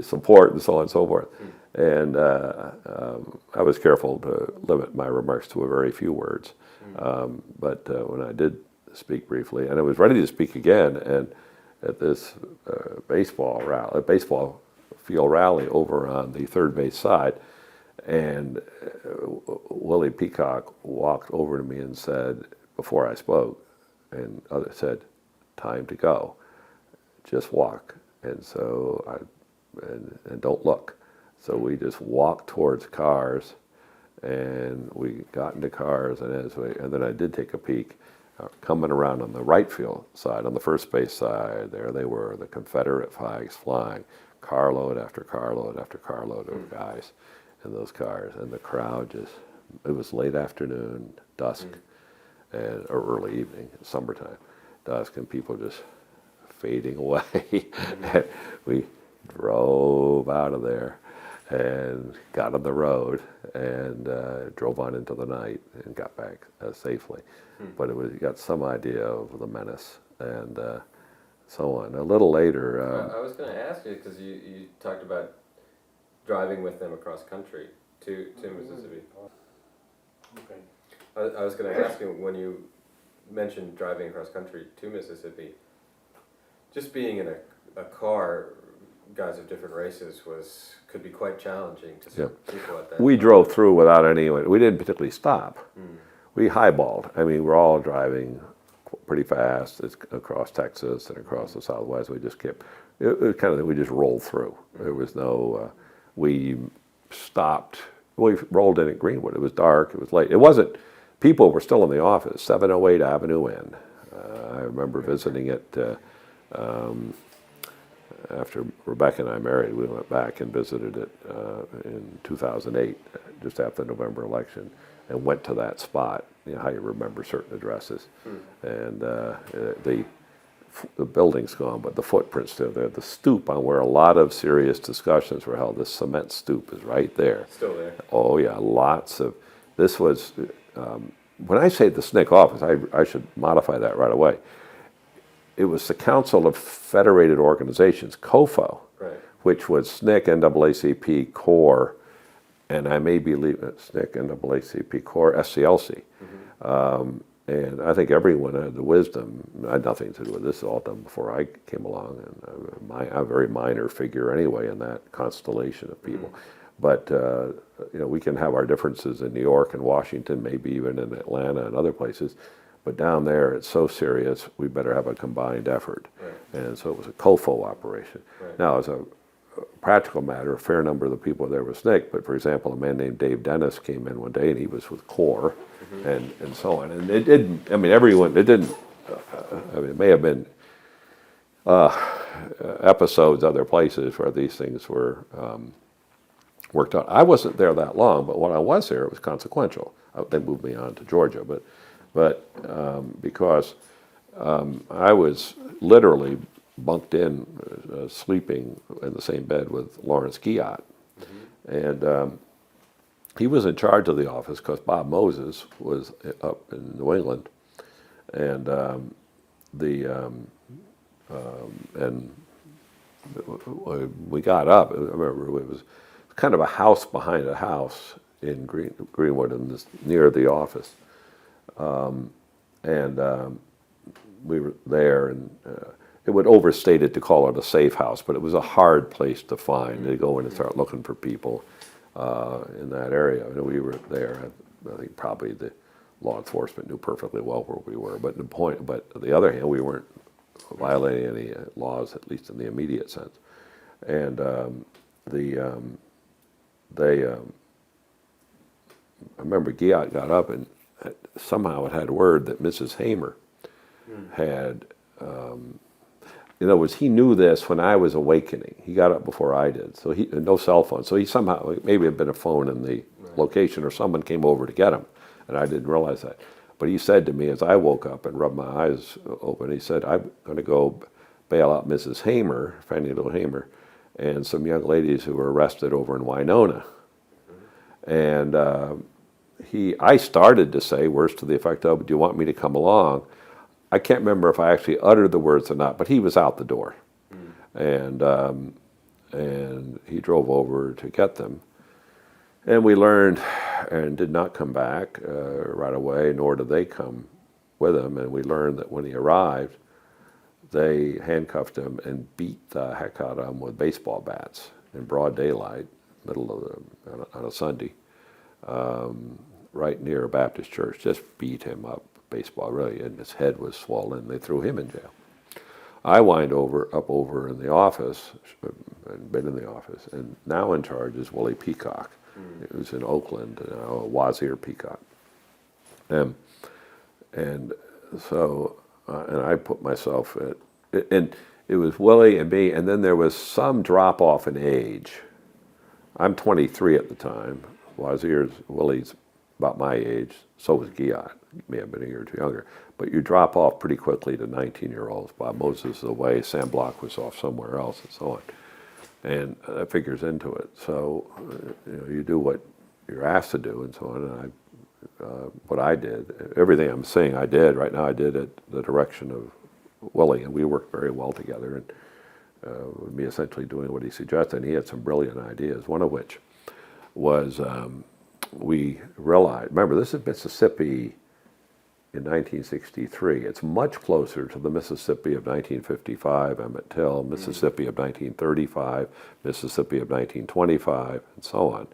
support and so on and so forth. And I was careful to limit my remarks to a very few words. But when I did speak briefly, and I was ready to speak again, and at this baseball field rally over on the third base side, and Willie Peacock walked over to me and said, before I spoke, and others said, "Time to go. Just walk." And so and don't look. So we just walked towards cars, and we got into cars, and then I did take a peek. Coming around on the right field side, on the first base side, there they were, the Confederate flags flying, carload after carload after carload of guys in those cars, and the crowd it was late afternoon, dusk, or early evening, summertime, dusk, and people just fading away. And we drove out of there and got on the road and drove on into the night and got back safely. But you got some idea of the menace and so on. A little later... I was going to ask you, because you talked about driving with them across country to Mississippi. Okay. I was going to ask you, when you mentioned driving across country to Mississippi, just being in a car, guys of different races, could be quite challenging to some people at that We time. drove through without we didn't particularly stop. We highballed. I mean, we're all driving pretty fast across Texas and across the Southwest. We just kept, it was kind of, we just rolled through. There was no, we stopped, we rolled in at Greenwood. It was dark, it was late. It wasn't, people were still in the office, 708 Avenue N. I remember visiting it after Rebecca and I married. We went back and visited it in 2008, just after the November election, and went to that spot. You know how you remember certain addresses, and the building's gone, but the footprints still there. The stoop on where a lot of serious discussions were held, the cement stoop, is right there. Still there. Oh yeah, lots of. This was when I say the SNCC office, I should modify that right away. It was the Council of Federated Organizations, COFO, Right. which was SNCC, NAACP, CORE, and I may be leaving SNCC, NAACP, CORE, SCLC. And I think everyone had the wisdom. I had nothing to do with this. All done before I came along, and I'm a very minor figure anyway in that constellation of people. But we can have our differences in New York and Washington, maybe even in Atlanta and other places. But down there, it's so serious, we better have a combined effort. Right. And so it was a COFO operation. Right. Now, as a practical matter, a fair number of the people there was SNCC, but for example, a man named Dave Dennis came in one day and he was with CORE and so on. And it didn't, I mean, everyone, it didn't, I mean, it may have been episodes other places where these things were worked out. I wasn't there that long, but when I was there, it was consequential. They moved me on to Georgia, but because I was literally bunked in, sleeping in the same bed with Lawrence Guillot. And he was in charge of the office because Bob Moses was up in New England. And we got up, I remember it was kind of a house behind a house in Greenwood, near the office. We were there, and it would overstate it to call it a safe house, but it was a hard place to find. To go in and start looking for people in that area. And we were there. I think probably the law enforcement knew perfectly well where we were. But on the other hand, we weren't violating any laws, at least in the immediate sense. And I remember Guillot got up and somehow it had word that Mrs. Hamer had, in other words, he knew this when I was awakening. He got up before I did, so no cell phone. So he somehow, maybe it had been a phone in the location or someone came over to get him, and I didn't realize that. But he said to me as I woke up and rubbed my eyes open, he said, I'm going to go bail out Mrs. Hamer, Fannie Lou Hamer, and some young ladies who were arrested over in Winona. And I started to say words to the effect of, do you want me to come along? I can't remember if I actually uttered the words or not, but he was out the door. And he drove over to get them. And we learned, and did not come back right away, nor did they come with him. And we learned that when he arrived, they handcuffed him and beat the heck out of him with baseball bats in broad daylight, on a Sunday, right near a Baptist church. Just beat him up, baseball, really, and his head was swollen. They threw him in jail. I wind up over in the office, and been in the office, and now in charge is Willie Peacock. It was in Oakland, Wazir Peacock. And so, and I put myself at, and it was Willie and me, and then there was some drop off in age. I'm 23 at the time. Willie's about my age, so was Guillot. He may have been a year or two younger. But you drop off pretty quickly to 19-year-olds. Bob Moses is away, Sam Block was off somewhere else, and so on. And that figures into it. So, you do what you're asked to do, and so on. And what I did, everything I'm saying I did, right now I did at the direction of Willie, and we worked very well together, and with me essentially doing what he suggested. And he had some brilliant ideas, one of which was we realized, remember, this is Mississippi in 1963. It's much closer to the Mississippi of 1955, Emmett Till, Mississippi of 1935, Mississippi of 1925, and so on,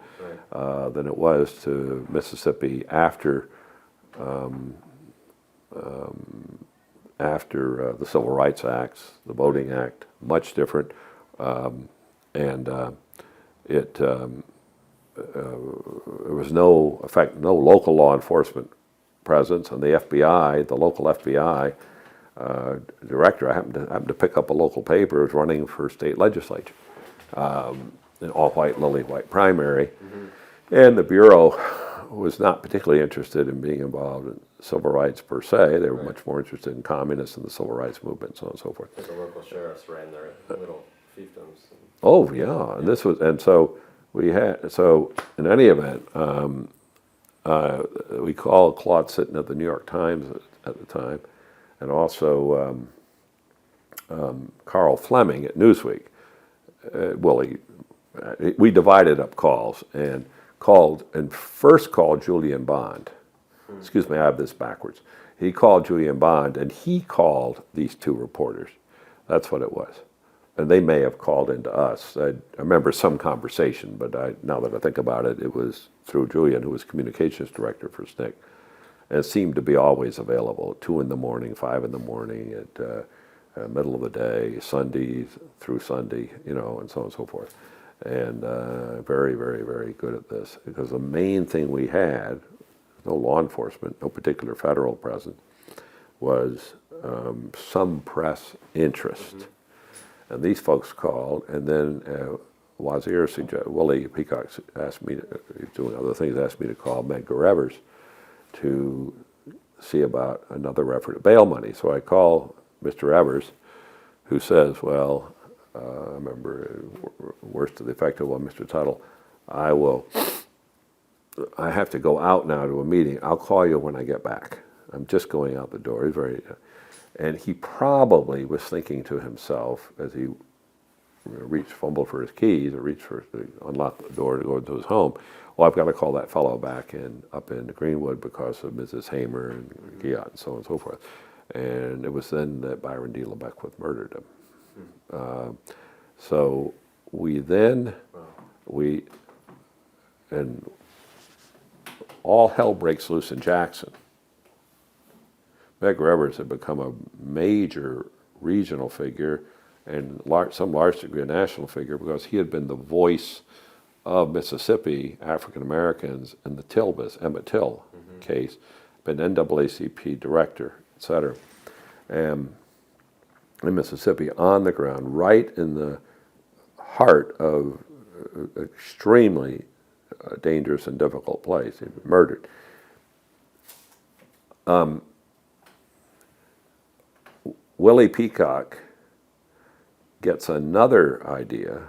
than it was to Mississippi after the Civil Rights Acts, the Voting Act, much different, there was no local law enforcement presence, and the FBI, the local FBI director, I happened to pick up a local paper, was running for state legislature, an all-white, lily-white primary, and the Bureau was not particularly interested in being involved in civil rights per se. They were much more interested in communists and the civil rights movement, so on and so forth. Like the local sheriffs ran their little fiefdoms. Oh yeah, and this was, and so in any event, we called Claude Sitton at the New York Times at the time, and also Carl Fleming at Newsweek. We divided up calls and first called Julian Bond. Excuse me, I have this backwards. He called Julian Bond, and he called these two reporters. That's what it was. And they may have called into us. I remember some conversation, but now that I think about it, it was through Julian, who was communications director for SNCC. And it seemed to be always available, 2 in the morning, 5 in the morning, at middle of the day, Sunday through Sunday, you know, and so on and so forth. And very, very, very good at this, because the main thing we had, no law enforcement, no particular federal presence, was some press interest. And these folks called, and then Wazir Willie Peacock asked me, he's doing other things, asked me to call Medgar Evers to see about another effort to bail money. So I call Mr. Evers, who says, well, I remember, worst to the effect of, well, Mr. Tuttle, I have to go out now to a meeting. I'll call you when I get back. I'm just going out the door. He's very, and he probably was thinking to himself as he fumbled for his keys or reached for unlock the door to go into his home. Well, I've got to call that fellow back up in Greenwood because of Mrs. Hamer and Giat and so on and so forth. And it was then that Byron D. LeBeckwith murdered him. So and all hell breaks loose in Jackson. Medgar Evers had become a major regional figure and some large degree a national figure, because he had been the voice of Mississippi African Americans in the Emmett Till case, been NAACP director, et cetera. And in Mississippi, on the ground, right in the heart of an extremely dangerous and difficult place. He was murdered. Willie Peacock gets another idea,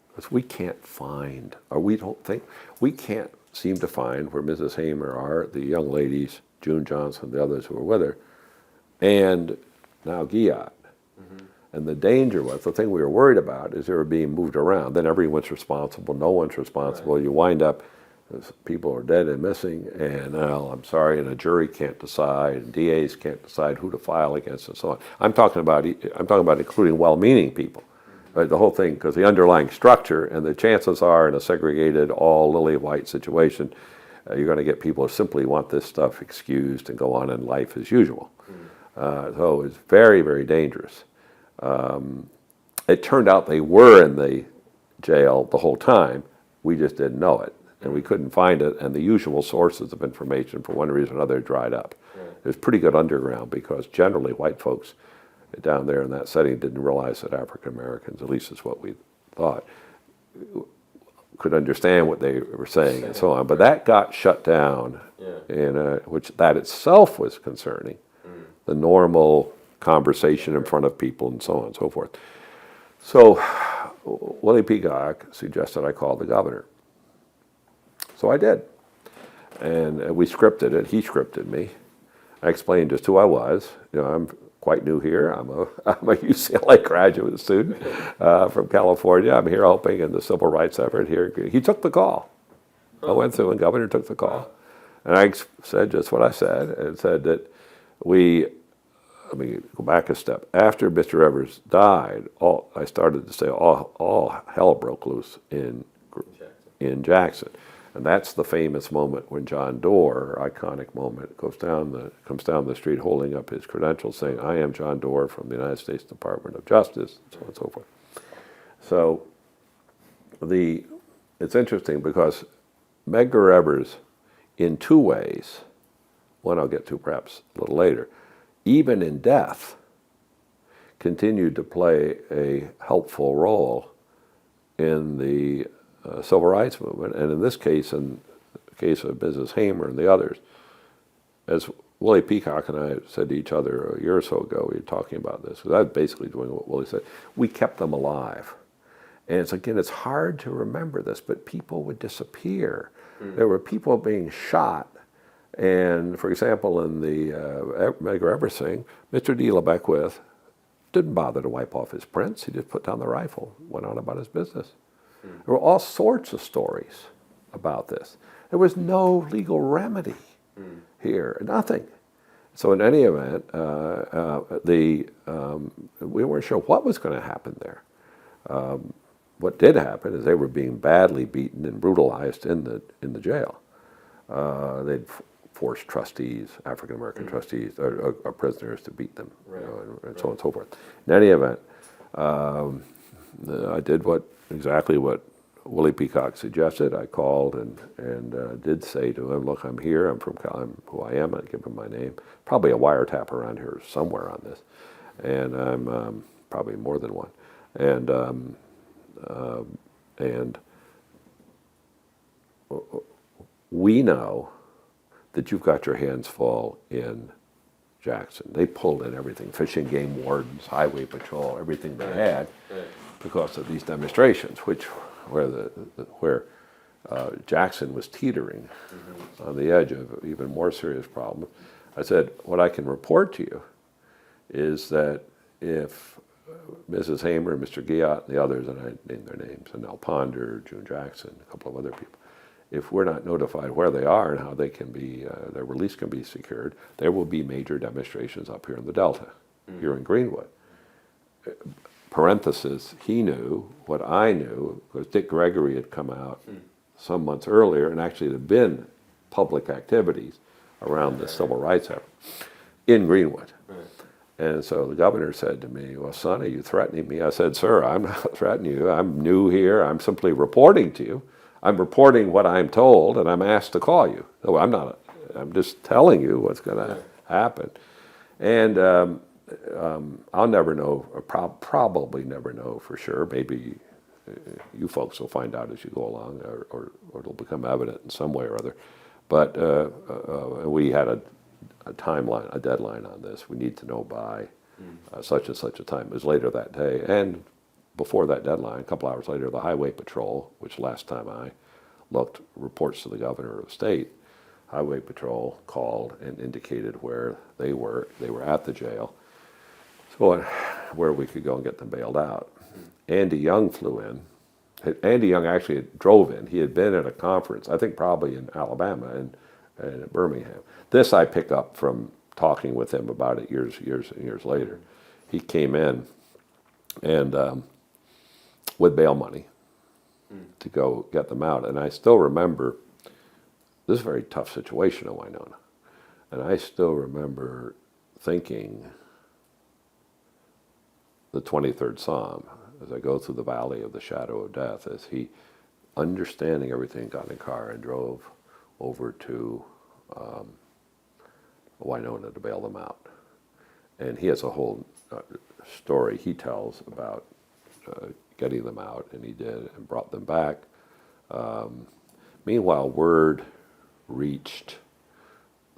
because we can't find, or we can't seem to find where Mrs. Hamer are, the young ladies, June Johnson, the others who were with her, and now Giat. And the danger was, the thing we were worried about is they were being moved around. Then everyone's responsible, no one's responsible. Right. You wind up, people are dead and missing, and I'm sorry, and a jury can't decide, and DAs can't decide who to file against, and so on. I'm talking about including well-meaning people. Right, the whole thing, because the underlying structure, and the chances are in a segregated, all lily white situation, you're going to get people who simply want this stuff excused and go on in life as usual. So it's very, very dangerous. It turned out they were in the jail the whole time. We just didn't know it, and we couldn't find it, and the usual sources of information, for one reason or another, dried up. It was pretty good underground, because generally white folks down there in that setting didn't realize that African Americans, at least is what we thought, could understand what they were saying and so on. But that got shut down, which that itself was concerning. The normal conversation in front of people and so on and so forth. So Willie Peacock suggested I call the governor. So I did. And we scripted it. He scripted me. I explained just who I was. You know, I'm quite new here. I'm a UCLA graduate student from California. I'm here helping in the civil rights effort here. He took the call. I went through, and governor took the call. And I said just what I said, and said that let me go back a step. After Mr. Evers died, I started to say all hell broke loose in Jackson. And that's the famous moment when John Doerr, iconic moment, comes down the street holding up his credentials saying, "I am John Doerr from the United States Department of Justice," and so on and so forth. So it's interesting, because Medgar Evers, in two ways, one I'll get to perhaps a little later, even in death, continued to play a helpful role in the civil rights movement, and in this case, in the case of Mrs. Hamer and the others, as Willie Peacock and I said to each other a year or so ago, we were talking about this, because I was basically doing what Willie said. We kept them alive. And it's hard to remember this, but people would disappear. There were people being shot. And, for example, in the Medgar Evers thing, Mr. D. LeBeckwith didn't bother to wipe off his prints. He just put down the rifle, went on about his business. There were all sorts of stories about this. There was no legal remedy here, nothing. So in any event, we weren't sure what was going to happen there. What did happen is they were being badly beaten and brutalized in the jail. They'd force trustees, African American trustees, or prisoners to beat them, Right. and so on and so forth. In any event, I did exactly what Willie Peacock suggested. I called and did say to him, "Look, I'm here. I'm who I am. I give him my name. Probably a wiretap around here somewhere on this, and I'm probably more than one." And we know that you've got your hands full in Jackson. They pulled in everything: fishing game wardens, highway patrol, everything they had, because of these demonstrations, where Jackson was teetering on the edge of even more serious problems. I said, what I can report to you is that if Mrs. Hamer, Mr. Giat, and the others, and I named their names, and Al Ponder, June Jackson, a couple of other people, if we're not notified where they are and how they can be, their release can be secured, there will be major demonstrations up here in the Delta, here in Greenwood. Parenthesis, he knew what I knew, because Dick Gregory had come out some months earlier, and actually there had been public activities around the civil rights effort in Greenwood. And so the governor said to me, "Well, son, are you threatening me?" I said, "Sir, I'm not threatening you. I'm new here. I'm simply reporting to you. I'm reporting what I'm told, and I'm asked to call you. So I'm just telling you what's going to happen." And I'll never know, or probably never know for sure. Maybe you folks will find out as you go along, or it'll become evident in some way or other. But we had a timeline, a deadline on this. We need to know by such and such a time. It was later that day. And before that deadline, a couple hours later, the Highway Patrol, which last time I looked, reports to the governor of the state, Highway Patrol called and indicated where they were. They were at the jail, so where we could go and get them bailed out. Andy Young flew in. Andy Young actually drove in. He had been at a conference, I think probably in Alabama and Birmingham. This I pick up from talking with him about it years later. He came in and with bail money to go get them out. And I still remember, this is a very tough situation in Winona. And I still remember thinking the 23rd Psalm as I go through the valley of the shadow of death, as he, understanding everything, got in a car and drove over to Winona to bail them out. And he has a whole story he tells about getting them out, and he did, and brought them back. Meanwhile, word reached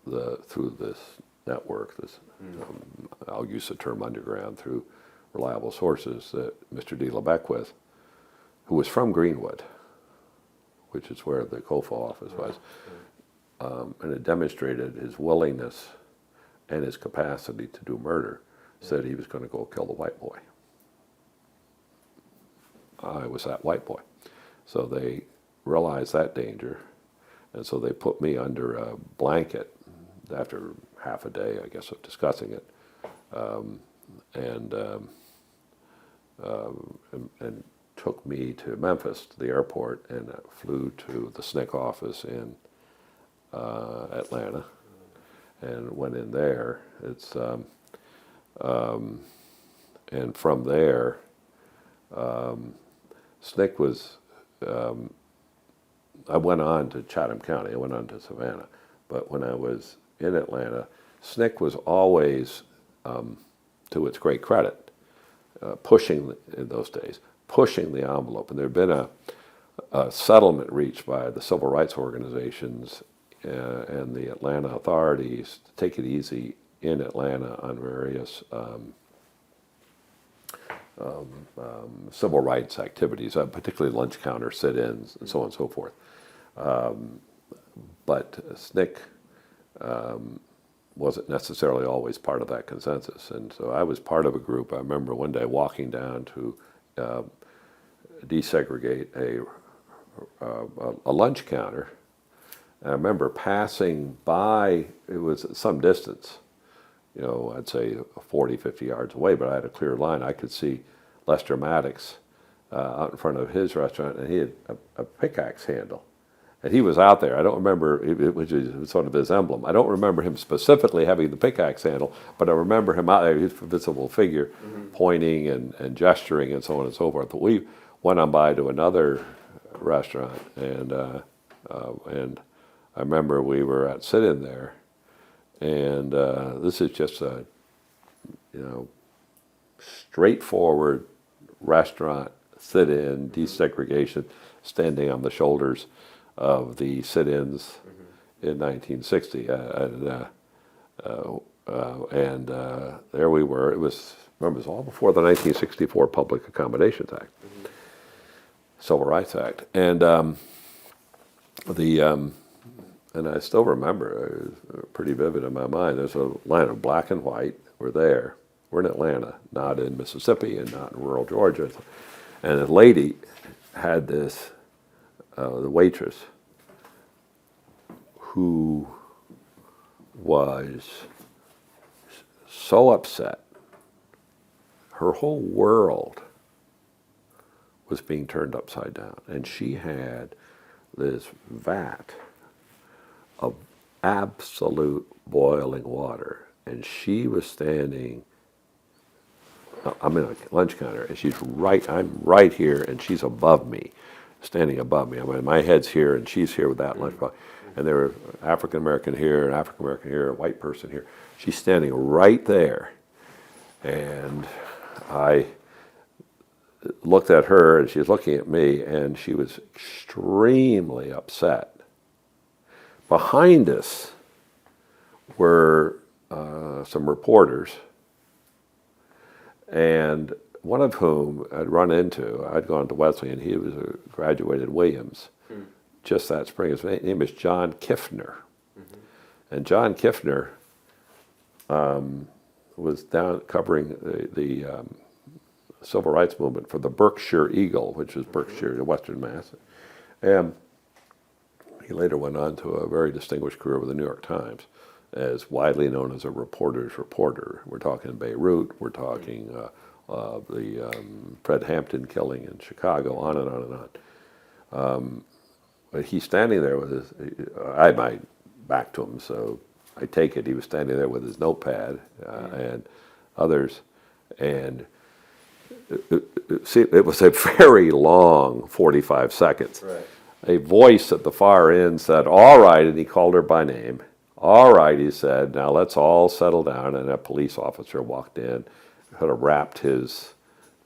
through this network, I'll use the term underground, through reliable sources, that Mr. D. LeBeckwith, who was from Greenwood, which is where the COFA office was, and had demonstrated his willingness and his capacity to do murder, said he was going to go kill the white boy. I was that white boy. So they realized that danger, and so they put me under a blanket after half a day, I guess, of discussing it, and took me to Memphis, to the airport, and flew to the SNCC office in Atlanta, and went in there. And from there, SNCC was, I went on to Chatham County, I went on to Savannah, but when I was in Atlanta, SNCC was always, to its great credit, pushing, in those days, pushing the envelope. And there had been a settlement reached by the civil rights organizations and the Atlanta authorities to take it easy in Atlanta on various civil rights activities, particularly lunch counter sit-ins and so on and so forth. But SNCC wasn't necessarily always part of that consensus. And so I was part of a group. I remember one day walking down to desegregate a lunch counter. And I remember passing by, it was at some distance, I'd say 40, 50 yards away, but I had a clear line. I could see Lester Maddox out in front of his restaurant, and he had a pickaxe handle. And he was out there. I don't remember, which is sort of his emblem. I don't remember him specifically having the pickaxe handle, but I remember him out there, his visible figure, pointing and gesturing and so on and so forth. But we went on by to another restaurant, and I remember we were at sit-in there, and this is just a, straightforward restaurant, sit-in, desegregation, standing on the shoulders of the sit-ins in 1960, there we were. It was all before the 1964 Public Accommodations Act, Civil Rights Act, and and I still remember, pretty vivid in my mind. There's a line of black and white. We're there. We're in Atlanta, not in Mississippi and not in rural Georgia. And a lady had this, the waitress, who was so upset. Her whole world was being turned upside down. And she had this vat of absolute boiling water. And she was standing, I'm in a lunch counter, and I'm right here, and she's above me, standing above me. I mean, my head's here, and she's here with that lunch box. And there were African-American here, and African-American here, a white person here. She's standing right there. And I looked at her, and she was looking at me, and she was extremely upset. Behind us were some reporters, and one of whom I'd run into, I'd gone to Wesleyan, he was a graduated Williams just that spring. His name is John Kiffner. And John Kiffner was down covering the civil rights movement for the Berkshire Eagle, which is Berkshire, Western Mass. And he later went on to a very distinguished career with the New York Times, as widely known as a reporter's reporter. We're talking Beirut, we're talking the Fred Hampton killing in Chicago, on and on and on. But he's standing there with his, I had my back to him, so I take it he was standing there with his notepad and others, and it was a very long 45 seconds. Right. A voice at the far end said, "All right," and he called her by name. "All right," he said, "now let's all settle down." And a police officer walked in, kind of wrapped his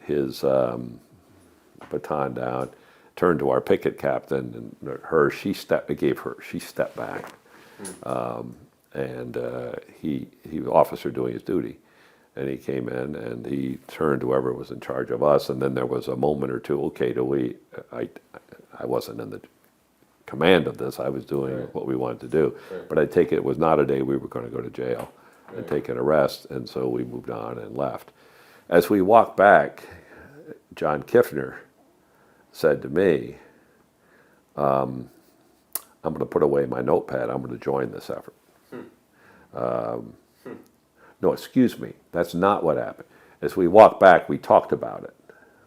baton down, turned to our picket captain, and she stepped back. He was an officer doing his duty. And he came in and he turned to whoever was in charge of us, and then there was a moment or two, okay, I wasn't in the command of this, I was doing what we wanted to do. But I take it was not a day we were going to go to jail and take an arrest, and so we moved on and left. As we walked back, John Kiffner said to me, I'm going to put away my notepad, I'm going to join this effort. No, excuse me, that's not what happened. As we walked back, we talked about it.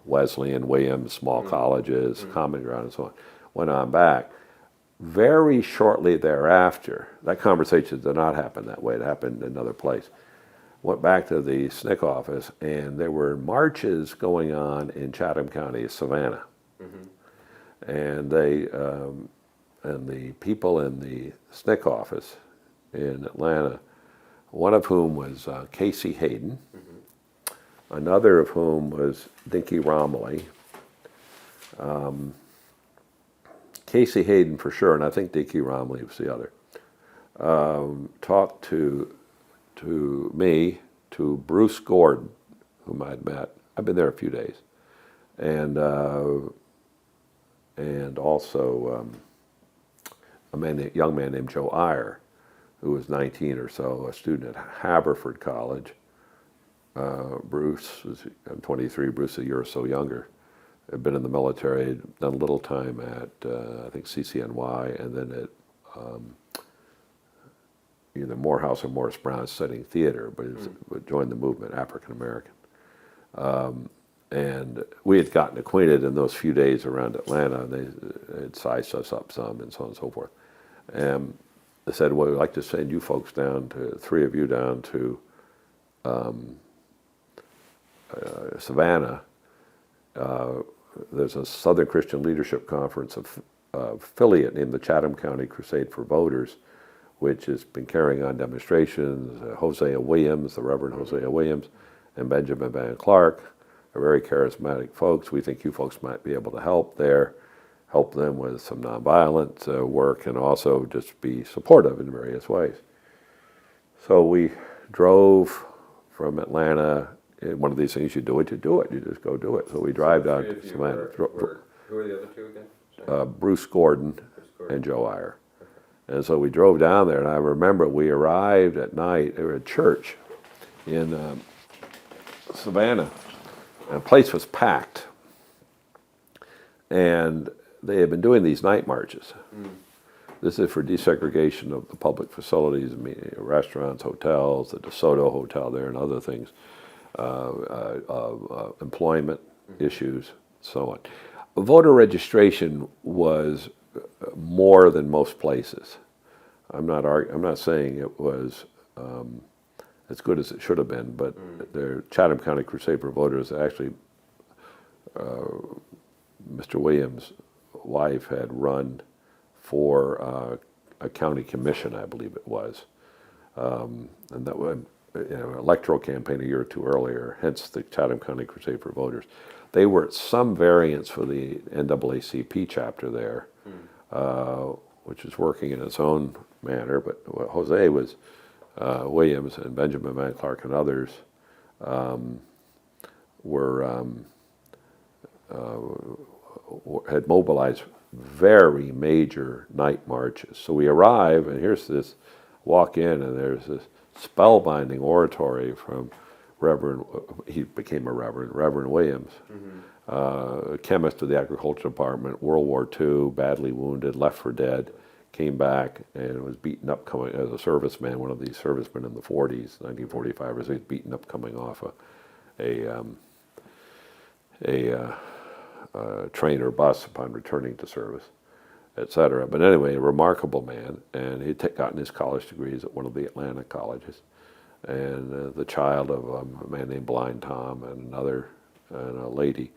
Wesleyan, Williams, small colleges, Common Ground, and so on. Went on back. Very shortly thereafter, that conversation did not happen that way, it happened in another place. Went back to the SNCC office, and there were marches going on in Chatham County, Savannah. And and the people in the SNCC office in Atlanta, one of whom was Casey Hayden, another of whom was Dinky Romilly. Casey Hayden for sure, and I think Dinky Romilly was the other, talked to me, to Bruce Gordon, whom I'd met. I've been there a few days. And also a young man named Joe Iyer, who was 19 or so, a student at Haverford College. Bruce was, I'm 23, Bruce a year or so younger. Had been in the military, had done a little time at, I think, CCNY, and then at either Morehouse or Morris Brown studying theater, but joined the movement, African American. And we had gotten acquainted in those few days around Atlanta, and they had sized us up some and so on and so forth. And they said, well, we'd like to send you folks down to, 3 of you down to Savannah. There's a Southern Christian Leadership Conference affiliate named the Chatham County Crusade for Voters, which has been carrying on demonstrations. Hosea Williams, the Reverend Hosea Williams, and Benjamin Van Clark are very charismatic folks. We think you folks might be able to help them with some nonviolent work, and also just be supportive in various ways. So we drove from Atlanta. One of these things, you do it, you just go do it. So we drive down to Savannah. Who are the other two again? Bruce Gordon and Joe Iyer. And so we drove down there, and I remember we arrived at night. They were at church in Savannah, and the place was packed. And they had been doing these night marches. This is for desegregation of the public facilities, restaurants, hotels, the DeSoto Hotel there, and other things, employment issues, so on. Voter registration was more than most places. I'm not saying it was as good as it should have been, but the Chatham County Crusade for Voters, actually, Mr. Williams' wife had run for a county commission, I believe it was, and that was electoral campaign a year or two earlier, hence the Chatham County Crusade for Voters. They were at some variance for the NAACP chapter there, which is working in its own manner, but Jose was Williams and Benjamin Van Clark and others had mobilized very major night marches. So we arrive, and here's this, walk in, and there's this spellbinding oratory from he became a Reverend Williams, chemist of the agriculture department, World War II, badly wounded, left for dead, came back and was beaten up coming as a serviceman, one of these servicemen in the 40s, 1945 or so, beaten up coming off a train or bus upon returning to service, etc. But anyway, a remarkable man, and he'd gotten his college degrees at one of the Atlanta colleges, and the child of a man named Blind Tom and a lady,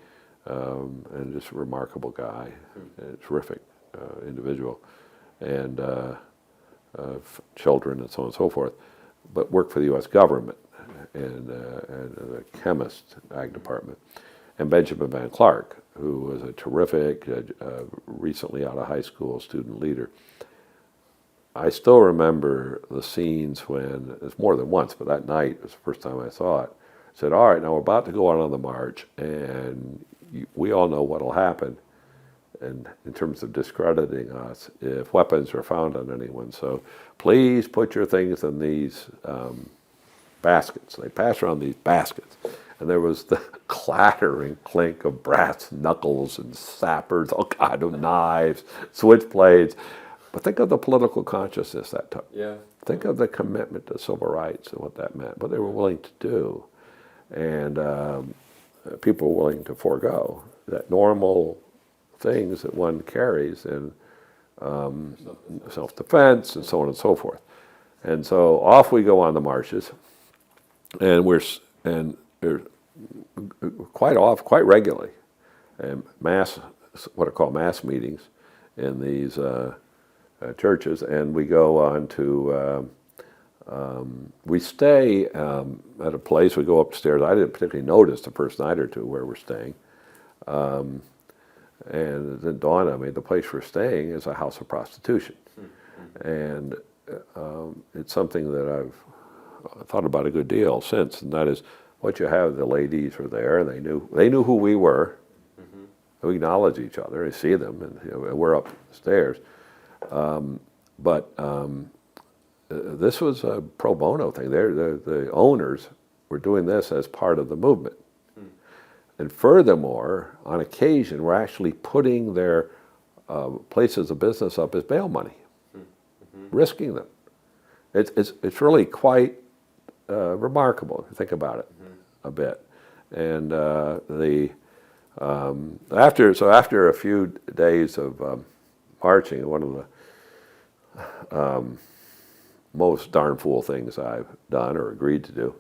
and just a remarkable guy, a terrific individual, and children and so on and so forth, but worked for the U.S. government and a chemist, ag department. And Benjamin Van Clark, who was a terrific, recently out of high school student leader. I still remember the scenes when, it's more than once, but that night was the first time I saw it. I said, all right, now we're about to go out on the march, and we all know what'll happen, and in terms of discrediting us, if weapons are found on anyone. So please put your things in these baskets. They pass around these baskets. And there was the clattering clink of brass knuckles and sappers, all kind of knives, switchblades. But think of the political consciousness that took. Yeah. Think of the commitment to civil rights and what that meant, what they were willing to do. And people were willing to forego that normal things that one carries in self-defense and so on and so forth. And so off we go on the marches, and they're quite regularly, and what are called mass meetings in these churches, and we go on to, we stay at a place, we go upstairs. I didn't particularly notice the first night or two where we're staying, and it didn't dawn on me, the place we're staying is a house of prostitution. And it's something that I've thought about a good deal since, and that is, what you have, the ladies were there, and they knew who we were. We acknowledge each other, I see them, and we're upstairs. But this was a pro bono thing. The owners were doing this as part of the movement. And furthermore, on occasion, we're actually putting their places of business up as bail money, risking them. It's really quite remarkable if you think about it a bit. And after a few days of marching, one of the most darn fool things I've done or agreed to do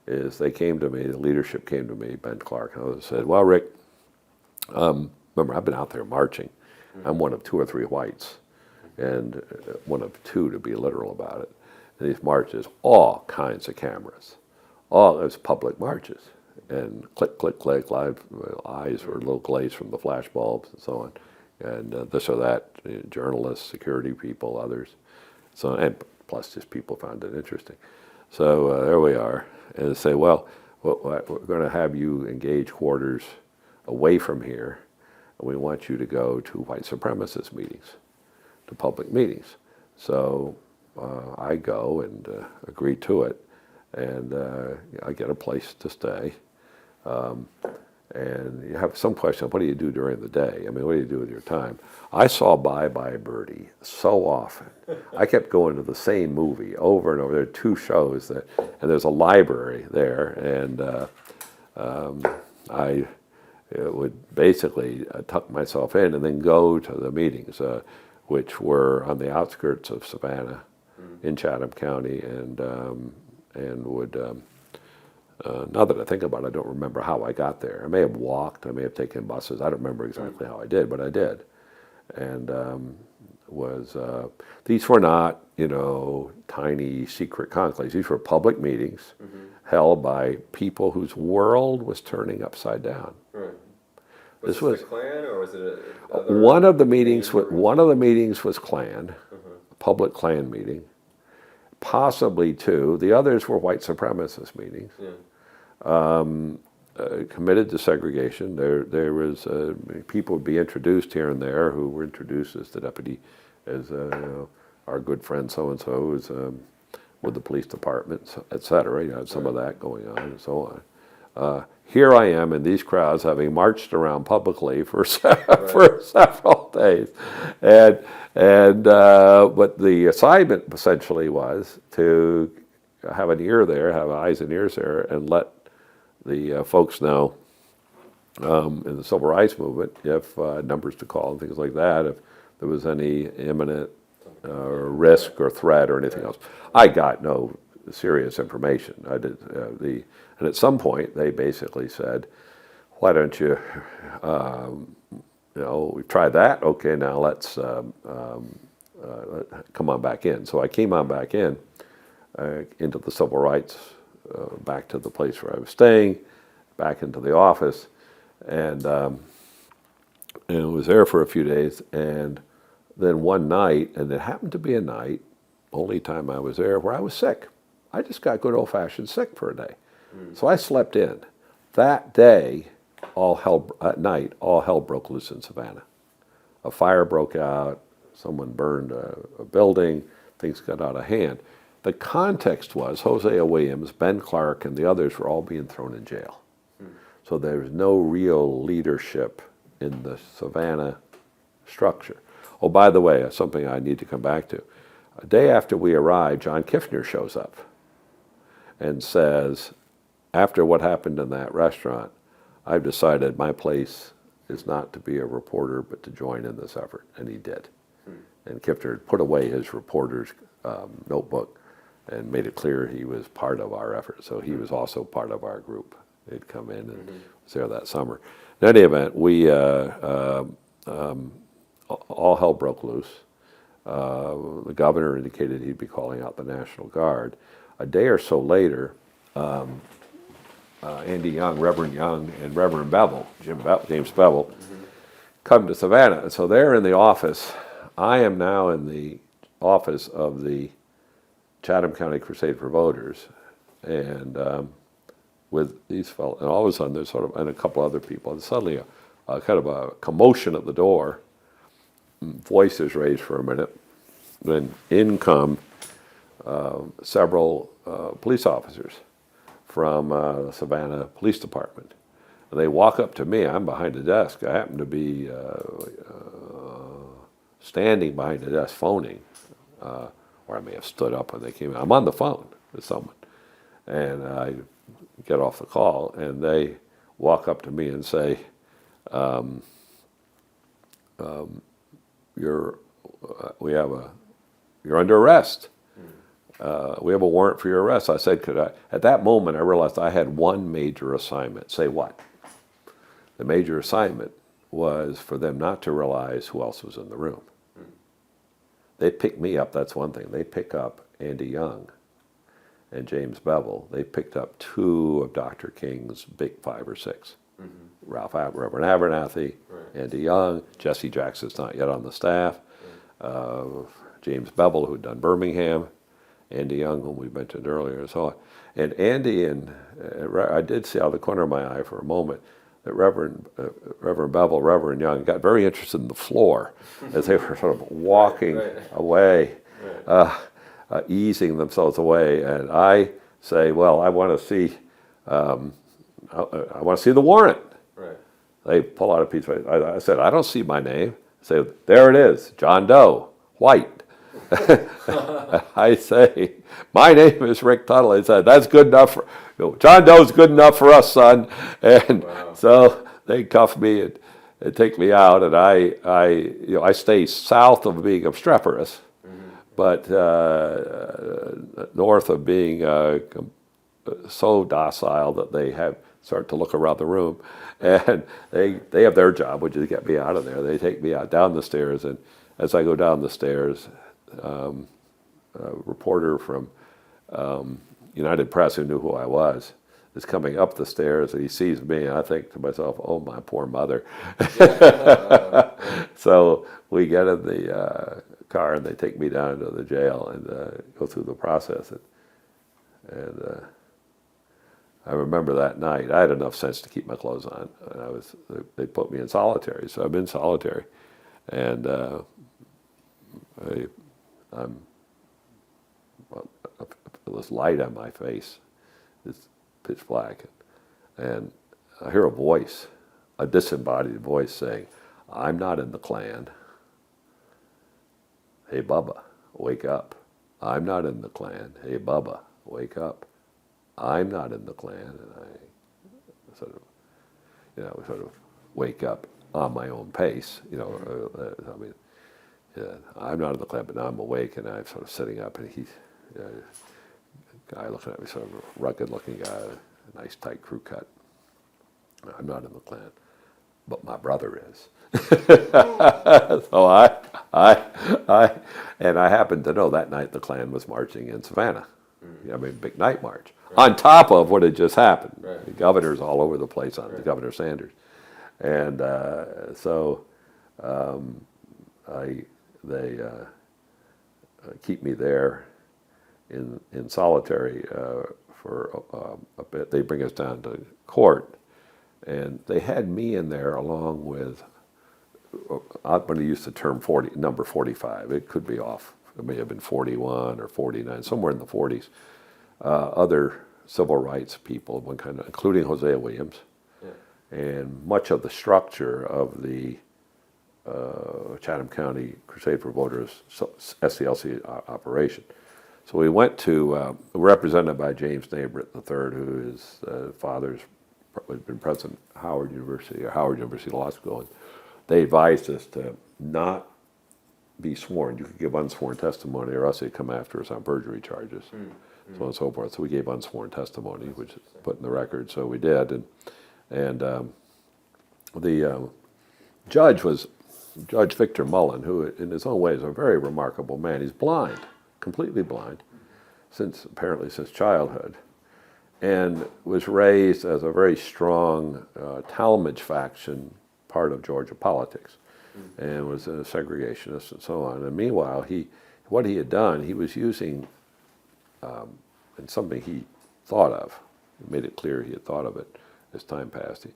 is they came to me, the leadership came to me, Ben Clark, and said, well, Rick, remember, I've been out there marching. I'm one of 2 or 3 whites, and one of 2 to be literal about it. And these marches, all kinds of cameras. All those public marches. And click, click, click, live eyes were a little glazed from the flash bulbs and so on. And this or that, journalists, security people, others. So, and plus just people found it interesting. So there we are. And they say, well, we're going to have you engage quarters away from here, and we want you to go to white supremacist meetings, to public meetings. So I go and agree to it, and I get a place to stay. And you have some question, what do you do during the day? I mean, what do you do with your time? I saw Bye Bye Birdie so often. I kept going to the same movie over and over. There are 2 shows, and there's a library there, and I would basically tuck myself in and then go to the meetings, which were on the outskirts of Savannah in Chatham County, and would... now that I think about it, I don't remember how I got there. I may have walked, I may have taken buses. I don't remember exactly how I did, but I did. And these were not, tiny secret conclaves. These were public meetings held by people whose world was turning upside down. Right. Was this the Klan, or was it one of the meetings? One of the meetings was Klan, a public Klan meeting. Possibly 2. The others were white supremacist meetings. Yeah. Committed to segregation. There was people would be introduced here and there who were introduced as the deputy, as our good friend so and so is with the police department, et cetera. You had some of that going on and so on. Here I am in these crowds, having marched around publicly for for several days, and but the assignment essentially was to have an ear there, have eyes and ears there, and let the folks know in the civil rights movement if numbers to call and things like that, if there was any imminent risk or threat or anything else. I got no serious information. I did and at some point they basically said, "Why don't you, we've tried that. Okay, now let's come on back in." So I came on back in into the civil rights, back to the place where I was staying, back into the office, and was there for a few days. And then one night, and it happened to be a night, only time I was there, where I was sick. I just got good old-fashioned sick for a day. So I slept in. That day, at night, all hell broke loose in Savannah. A fire broke out, someone burned a building, things got out of hand. The context was Hosea Williams, Ben Clark, and the others were all being thrown in jail. So there was no real leadership in the Savannah structure. Oh, by the way, something I need to come back to. A day after we arrived, John Kiffner shows up and says, after what happened in that restaurant, I've decided my place is not to be a reporter, but to join in this effort. And he did. And Kiffner put away his reporter's notebook and made it clear he was part of our effort. So he was also part of our group. He'd come in and was there that summer. In any event, we all hell broke loose. The governor indicated he'd be calling out the National Guard. A day or so later, Andy Young, Reverend Young, and Reverend Bevel, James Bevel, come to Savannah. And so they're in the office. I am now in the office of the Chatham County Crusade for Voters, and with these fellows, and all of a sudden there's and a couple other people, and suddenly a kind of a commotion at the door. Voices raised for a minute, then in come several police officers from the Savannah Police Department. And they walk up to me. I'm behind the desk. I happen to be standing behind the desk phoning, or I may have stood up when they came in. I'm on the phone with someone. And I get off the call, and they walk up to me and say, you're under arrest. We have a warrant for your arrest. I said, at that moment, I realized I had one major assignment. Say what? The major assignment was for them not to realize who else was in the room. They picked me up, that's one thing. They pick up Andy Young and James Bevel. They picked up two of Dr. King's big 5 or 6. Reverend Abernathy, Andy Young, Jesse Jackson's not yet on the staff, James Bevel, who'd done Birmingham, Andy Young, whom we mentioned earlier, and so on. And Andy and I did see out of the corner of my eye for a moment that Reverend Bevel, Reverend Young got very interested in the floor as they were sort of walking away, easing themselves away. And I say, well, I want to see the warrant. Right. They pull out a piece of it. I said, I don't see my name. I say, there it is, John Doe, white. I say, my name is Rick Tuttle. I said, that's good enough for, John Doe's good enough for us, son. And so they cuff me and take me out, and I stay south of being obstreperous, but north of being so docile that they start to look around the room, and they have their job, which is to get me out of there. They take me out down the stairs, and as I go down the stairs, a reporter from United Press, who knew who I was, is coming up the stairs, and he sees me, and I think to myself, oh, my poor mother. So we get in the car, and they take me down to the jail and go through the process. And I remember that night, I had enough sense to keep my clothes on, and they put me in solitary, so I'm in solitary. And I'm this light on my face. It's pitch black. And I hear a voice, a disembodied voice saying, I'm not in the Klan. Hey, Bubba, wake up. I'm not in the Klan. Hey, Bubba, wake up. I'm not in the Klan. And I sort of wake up on my own pace. I'm not in the Klan, but now I'm awake, and I'm sort of sitting up, and he's a guy looking at me, sort of a rugged-looking guy, a nice tight crew cut. I'm not in the Klan, but my brother is. So I happened to know that night the Klan was marching in Savannah. Big night march. Right. On top of what had just happened. Right. The governor's all over the place on the Governor Sanders. And they keep me there in solitary for a bit. They bring us down to court, and they had me in there along with, I'm going to use the term number 45. It could be off. It may have been 41 or 49, somewhere in the 40s. Other civil rights people, including Hosea Williams, and much of the structure of the Chatham County Crusade for Voters SCLC operation. So we went to, represented by James Nabrett III, who is father's been president of Howard University Law School. And they advised us to not be sworn. You could give unsworn testimony, or else they'd come after us on perjury charges, so on and so forth. So we gave unsworn testimony, which is put in the record. So we did, and the judge was Judge Victor Mullen, who in his own way is a very remarkable man. He's blind, completely blind, apparently since childhood, and was raised as a very strong Talmadge faction part of Georgia politics, and was a segregationist and so on. And meanwhile, what he had done, he was using, and something he thought of, he made it clear he had thought of it as time passed,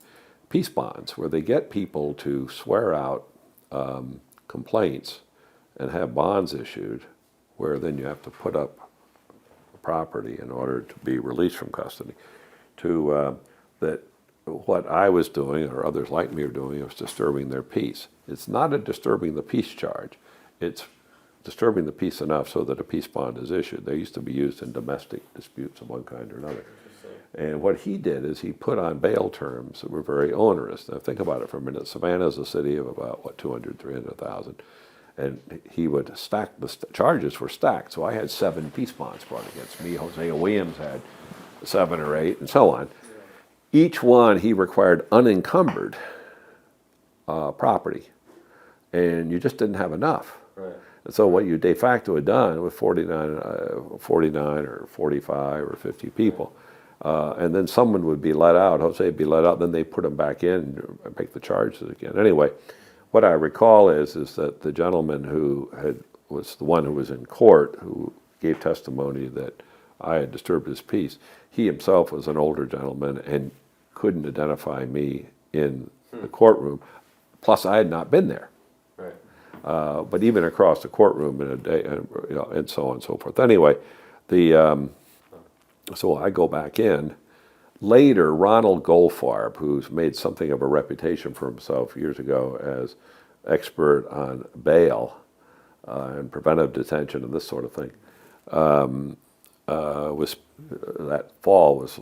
peace bonds, where they get people to swear out complaints and have bonds issued, where then you have to put up property in order to be released from custody. That what I was doing, or others like me are doing, was disturbing their peace. It's not a disturbing the peace charge. It's disturbing the peace enough so that a peace bond is issued. They used to be used in domestic disputes of one kind or another. And what he did is he put on bail terms that were very onerous. Now think about it for a minute. Savannah is a city of about, 200, 300,000. And he would stack, charges were stacked. So I had 7 peace bonds brought against me. Hosea Williams had 7 or 8, and so on. Each one he required unencumbered property. And you just didn't have enough. Right. And so what you de facto had done with 49 or 45 or 50 people, and then someone would be let out, Jose would be let out, then they put him back in and make the charges again. Anyway, what I recall is that the gentleman who was the one who was in court, who gave testimony that I had disturbed his peace, he himself was an older gentleman and couldn't identify me in the courtroom, plus I had not been there. Right. But even across the courtroom in a day, and so on and so forth. Anyway, so I go back in. Later, Ronald Goldfarb, who's made something of a reputation for himself years ago as expert on bail and preventive detention and this sort of thing, was that fall was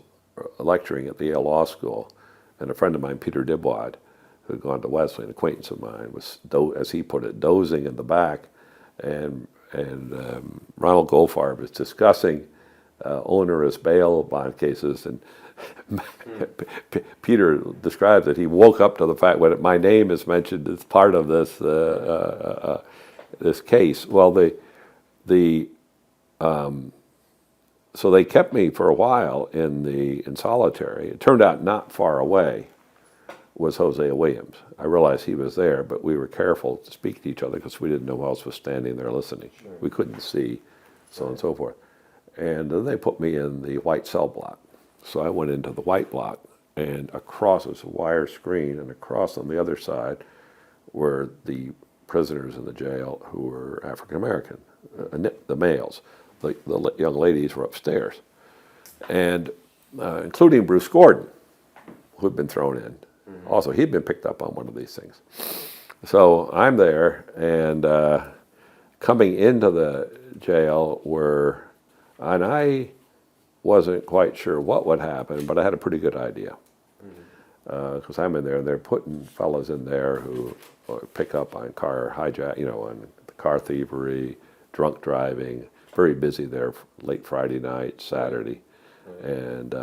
lecturing at the Yale Law School, and a friend of mine, Peter Dibwad, who had gone to Wesley, an acquaintance of mine, was, as he put it, dozing in the back, and Ronald Goldfarb was discussing onerous bail bond cases, and Peter describes that he woke up to the fact when my name is mentioned as part of this this case. Well, so they kept me for a while in solitary. It turned out not far away was Hosea Williams. I realized he was there, but we were careful to speak to each other because we didn't know who else was standing there listening. Sure. We couldn't see, so on and so forth. And then they put me in the white cell block. So I went into the white block, and across was a wire screen, and across on the other side were the prisoners in the jail who were African American, the males. The young ladies were upstairs, and including Bruce Gordon, who had been thrown in. Mm-hmm. Also, he'd been picked up on one of these things. So I'm there, and coming into the jail were, and I wasn't quite sure what would happen, but I had a pretty good idea. Because I'm in there, and they're putting fellas in there who pick up on car hijack, on car thievery, drunk driving. Very busy there, late Friday night, Saturday, and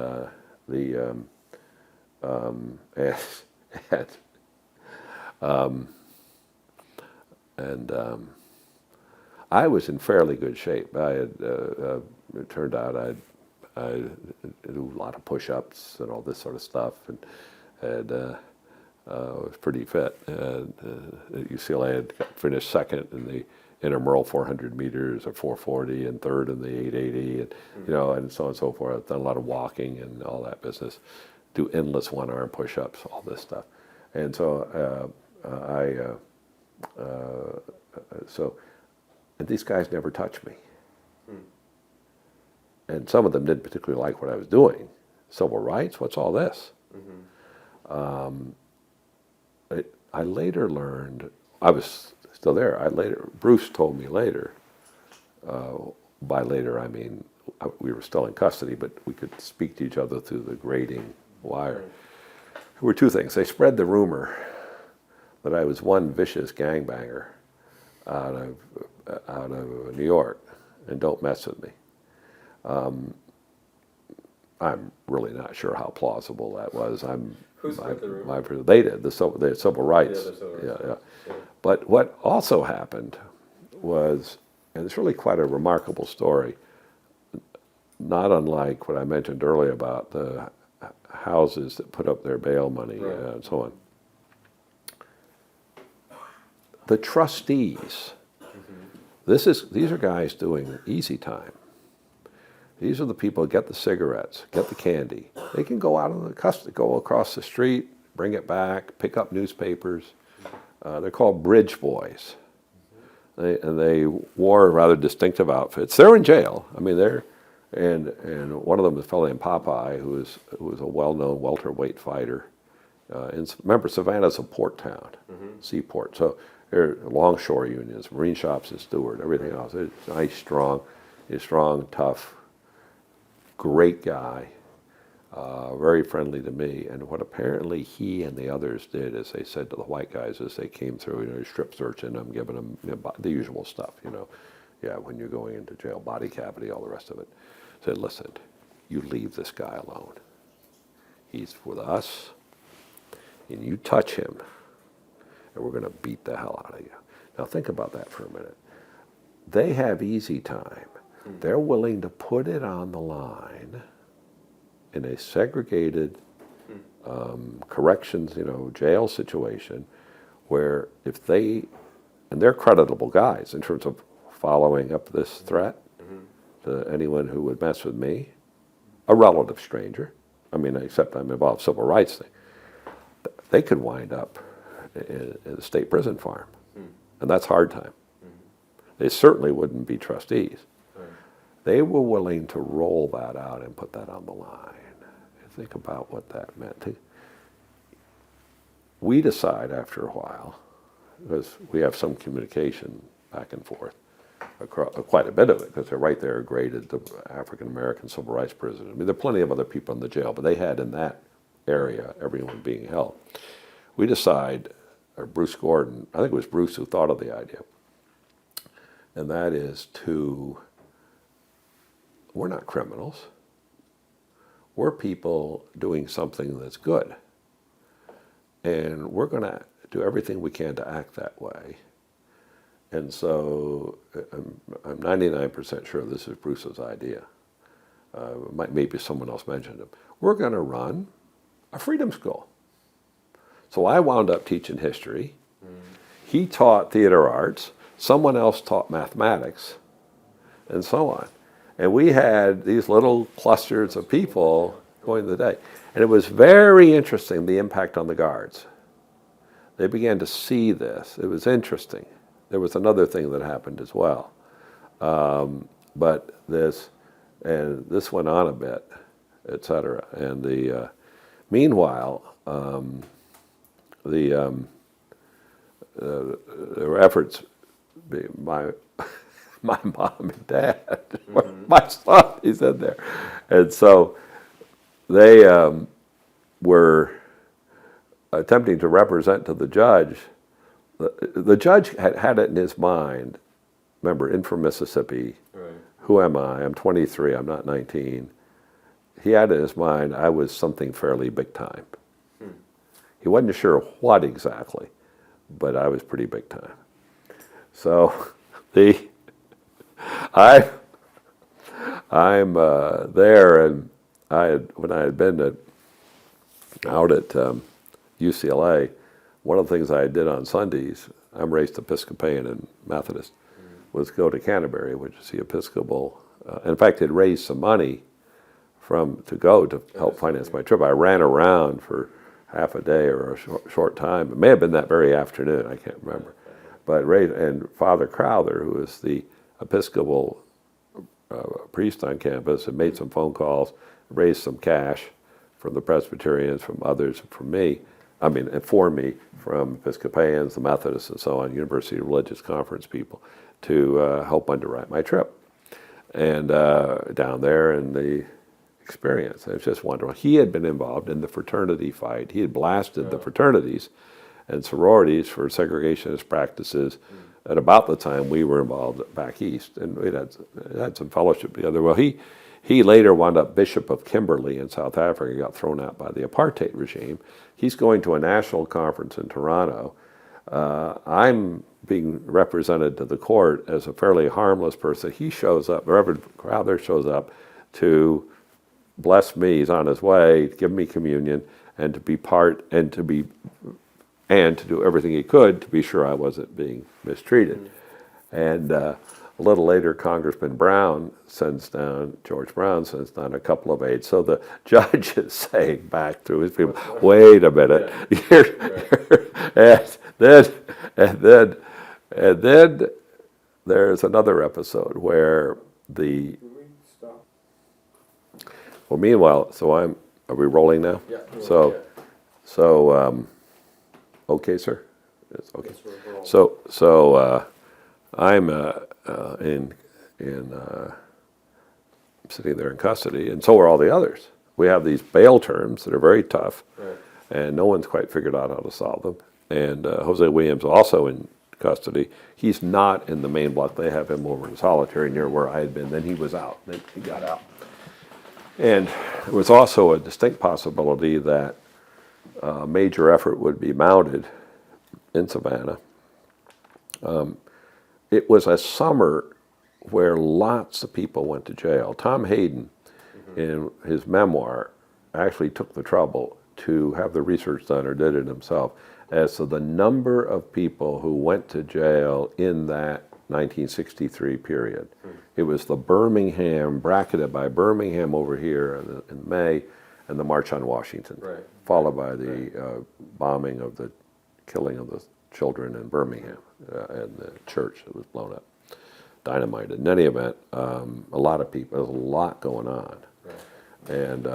I was in fairly good shape. I had it turned out I do a lot of push-ups and all this sort of stuff, and was pretty fit. At UCLA, I had finished second in the intramural 400 meters or 440, and third in the 880, and and so on and so forth. I've done a lot of walking and all that business. Do endless one-arm push-ups, all this stuff, and so and these guys never touched me. And some of them didn't particularly like what I was doing. Civil rights? What's all this? Mm-hmm. I later learned, I was still there. Bruce told me later, by later I mean we were still in custody, but we could speak to each other through the grating wire. There were 2 things. They spread the rumor that I was one vicious gangbanger out of New York, and don't mess with me. I'm really not sure how plausible that was. Who spread the rumor? They did. The civil rights. Yeah. But what also happened was, and it's really quite a remarkable story, not unlike what I mentioned earlier about the houses that put up their bail money and so on. The trustees, these are guys doing easy time. These are the people who get the cigarettes, get the candy. They can go out on the custody, go across the street, bring it back, pick up newspapers. They're called bridge boys. They wore rather distinctive outfits. They're in jail. I mean, and one of them is a fellow named Popeye, who was a well-known welterweight fighter. Remember, Savannah's a port town, seaport. So They're longshore unions, Marine Shops and Stewart, everything else. It's nice, strong. He's strong, tough, great guy, very friendly to me. And what apparently he and the others did is they said to the white guys as they came through, strip searching them, giving them the usual stuff, Yeah, when you're going into jail, body cavity, all the rest of it. Said, listen, you leave this guy alone. He's with us, and you touch him, and we're going to beat the hell out of you. Now think about that for a minute. They have easy time. They're willing to put it on the line in a segregated corrections, jail situation where if they, and they're creditable guys in terms of following up this threat to anyone who would mess with me, a relative stranger, except I'm involved in civil rights thing, they could wind up in a state prison farm. And that's hard time. They certainly wouldn't be trustees. They were willing to roll that out and put that on the line. Think about what that meant. We decide after a while, because we have some communication back and forth, quite a bit of it, because they're right there graded the African-American civil rights prison. There are plenty of other people in the jail, but they had in that area everyone being held. We decide, or Bruce Gordon, I think it was Bruce who thought of the idea, and that is we're not criminals. We're people doing something that's good. And we're going to do everything we can to act that way. And so I'm 99% sure this is Bruce's idea. Maybe someone else mentioned it. We're going to run a freedom school. So I wound up teaching history. He taught theater arts. Someone else taught mathematics, and so on. And we had these little clusters of people going the day. And it was very interesting, the impact on the guards. They began to see this. It was interesting. There was another thing that happened as well. But this went on a bit, et cetera. And meanwhile, there were efforts, my mom and dad, my son, he's in there. And so they were attempting to represent to the judge. The judge had it in his mind, remember, in from Mississippi, right. Who am I? I'm 23, I'm not 19. He had it in his mind, I was something fairly big time. He wasn't sure what exactly, but I was pretty big time. So I'm there, and when I had been out at UCLA, one of the things I did on Sundays, I'm raised Episcopalian and Methodist, was go to Canterbury, which is the Episcopal. In fact, it raised some money to help finance my trip. I ran around for half a day or a short time. It may have been that very afternoon, I can't remember. But and Father Crowther, who is the Episcopal priest on campus, had made some phone calls, raised some cash from the Presbyterians, from others, from me, and for me, from Episcopalians, the Methodists, and so on, University Religious Conference people, to help underwrite my trip. And down there in the experience, it was just wonderful. He had been involved in the fraternity fight. He had blasted the fraternities and sororities for segregationist practices at about the time we were involved back east. And we had some fellowship together. Well, he later wound up Bishop of Kimberley in South Africa, got thrown out by the apartheid regime. He's going to a national conference in Toronto. I'm being represented to the court as a fairly harmless person. He shows up, Reverend Crowther shows up to bless me. He's on his way to give me communion and to be part and to do everything he could to be sure I wasn't being mistreated. And a little later, Congressman George Brown sends down a couple of aides. So the judge is saying back to his people, wait a minute. And then there's another episode where meanwhile, are we rolling now? Yeah. So, okay, sir. It's okay. That's where we're all. So I'm sitting there in custody, and so are all the others. We have these bail terms that are very tough, Right. and no one's quite figured out how to solve them. And Jose Williams also in custody. He's not in the main block. They have him over in solitary near where I had been. Then he was out. Then he got out. And there was also a distinct possibility that a major effort would be mounted in Savannah. It was a summer where lots of people went to jail. Tom Hayden, in his memoir, actually took the trouble to have the research done, or did it himself, as to the number of people who went to jail in that 1963 period. It was the Birmingham, bracketed by Birmingham over here in May, and the March on Washington, Right. followed by the bombing of the killing of the children in Birmingham, and the church that was blown up, dynamited. In any event, a lot of people, there's a lot going on. Right. And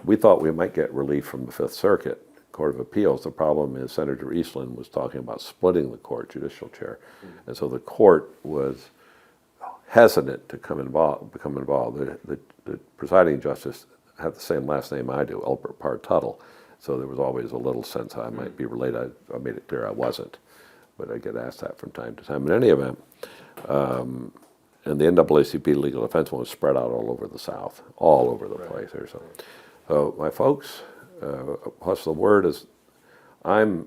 we thought we might get relief from the Fifth Circuit Court of Appeals. The problem is Senator Eastland was talking about splitting the court, judicial chair. And so the court was hesitant to become involved. The presiding justice had the same last name I do, Albert Parr Tuttle. So there was always a little sense I might be related. I made it clear I wasn't, but I get asked that from time to time. In any event, and the NAACP legal defense one was spread out all over the South, all over the place. Or so. So my folks, plus the word is, A,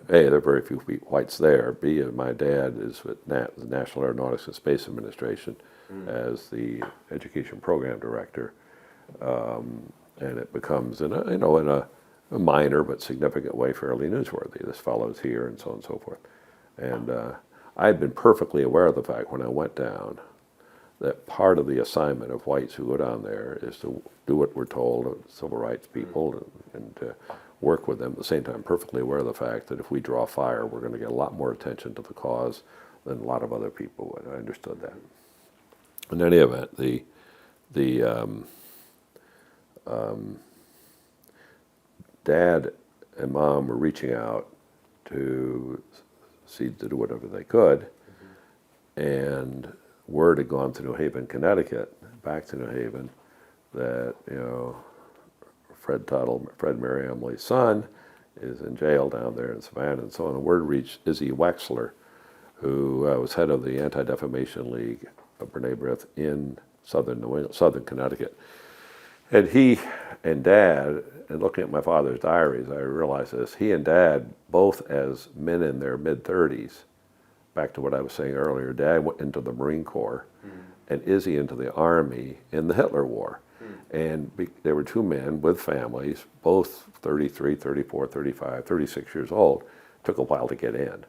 there are very few whites there. B, my dad is with the National Aeronautics and Space Administration as the education program director. And it becomes, in a minor but significant way, fairly newsworthy. This fellow's here, and so on and so forth. And I had been perfectly aware of the fact when I went down that part of the assignment of whites who go down there is to do what we're told of civil rights people and to work with them. At the same time, perfectly aware of the fact that if we draw fire, we're going to get a lot more attention to the cause than a lot of other people would. I understood that. In any event, the Dad and Mom were reaching out to do whatever they could, and word had gone to New Haven, Connecticut, back to New Haven, that Fred Tuttle, Fred Mary Emily's son, is in jail down there in Savannah, and so on. The word reached Izzy Wexler, who was head of the Anti-Defamation League of Br'nai B'rith in southern Connecticut. And he and Dad, and looking at my father's diaries, I realized this, he and Dad, both as men in their mid-30s, back to what I was saying earlier, Dad went into the Marine Corps, and Izzy into the Army in the Hitler War. And there were two men with families, both 33, 34, 35, 36 years old. Took a while to get in.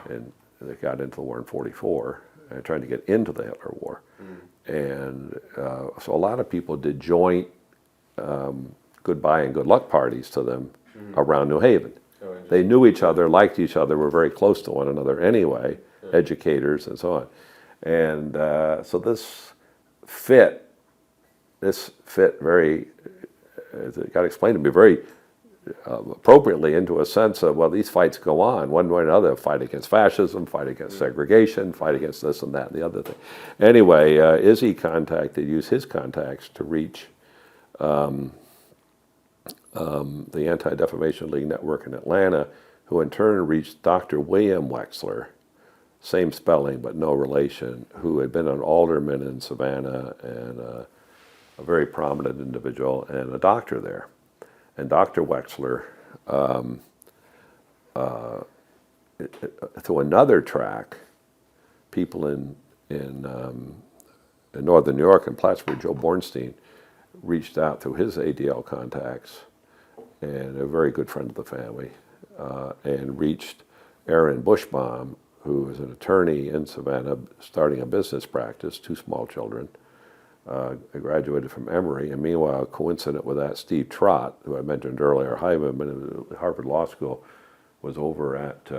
And they got into the war in 44, trying to get into the Hitler War. And so a lot of people did joint goodbye and good luck parties to them around New Haven. Oh, They knew each other, liked each other, were very close to one another anyway, educators and so on. And so this fit very, it got explained to me very appropriately into a sense of, well, these fights go on one way or another, fight against fascism, fight against segregation, fight against this and that and the other thing. Anyway, Izzy used his contacts to reach the Anti-Defamation League network in Atlanta, who in turn reached Dr. William Wexler, same spelling but no relation, who had been an alderman in Savannah and a very prominent individual and a doctor there. And Dr. Wexler, through another track, people in northern New York and Plattsburgh, Joe Bornstein, reached out through his ADL contacts, and a very good friend of the family, and reached Aaron Bushbaum, who is an attorney in Savannah, starting a business practice, two small children. I graduated from Emory, and meanwhile, coincident with that, Steve Trott, who I mentioned earlier, Hyman at Harvard Law School, was over at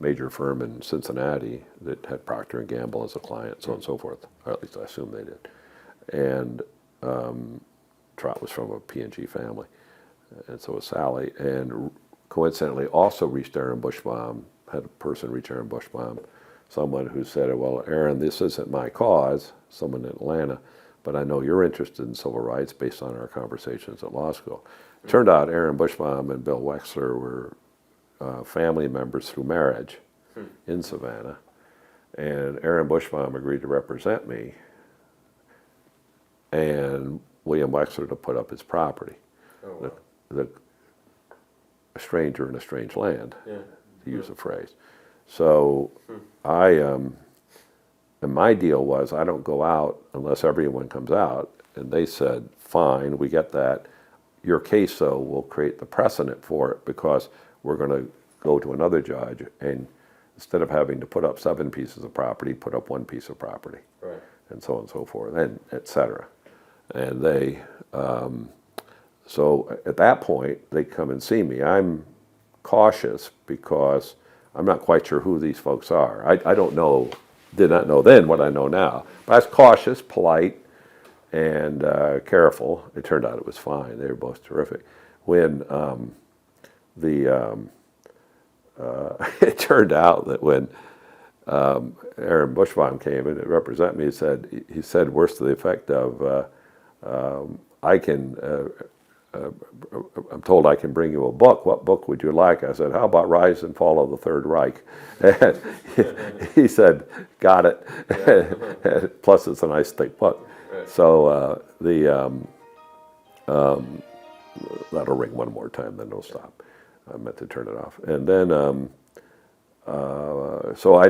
major firm in Cincinnati that had Procter & Gamble as a client, so on and so forth, or at least I assume they did. And Trott was from a P&G family. and so was Sally, and coincidentally also reached Aaron Bushbaum, had a person reach Aaron Bushbaum, someone who said, well, Aaron, this isn't my cause, someone in Atlanta, but I know you're interested in civil rights based on our conversations at law school. It turned out Aaron Bushbaum and Bill Wexler were family members through marriage in Savannah, and Aaron Bushbaum agreed to represent me and William Wexler to put up his property. Oh, wow. A stranger in a strange land, Yeah. to use a phrase. So and my deal was I don't go out unless everyone comes out, and they said, fine, we get that. Your case, though, will create the precedent for it because we're going to go to another judge, and instead of having to put up 7 pieces of property, put up 1 piece of property, Right. and so on and so forth, and et cetera. And they, so at that point, they come and see me. I'm cautious because I'm not quite sure who these folks are. I don't know, did not know then what I know now. But I was cautious, polite, and careful. It turned out it was fine. They were both terrific. When it turned out that when Aaron Bushbaum came in to represent me, he said words to the effect of, I'm told I can bring you a book. What book would you like? I said, how about Rise and Fall of the Third Reich? And he said, got it. Yeah. Plus, it's a nice thick book. Right. So that'll ring one more time, then it'll stop. I meant to turn it off. And then, so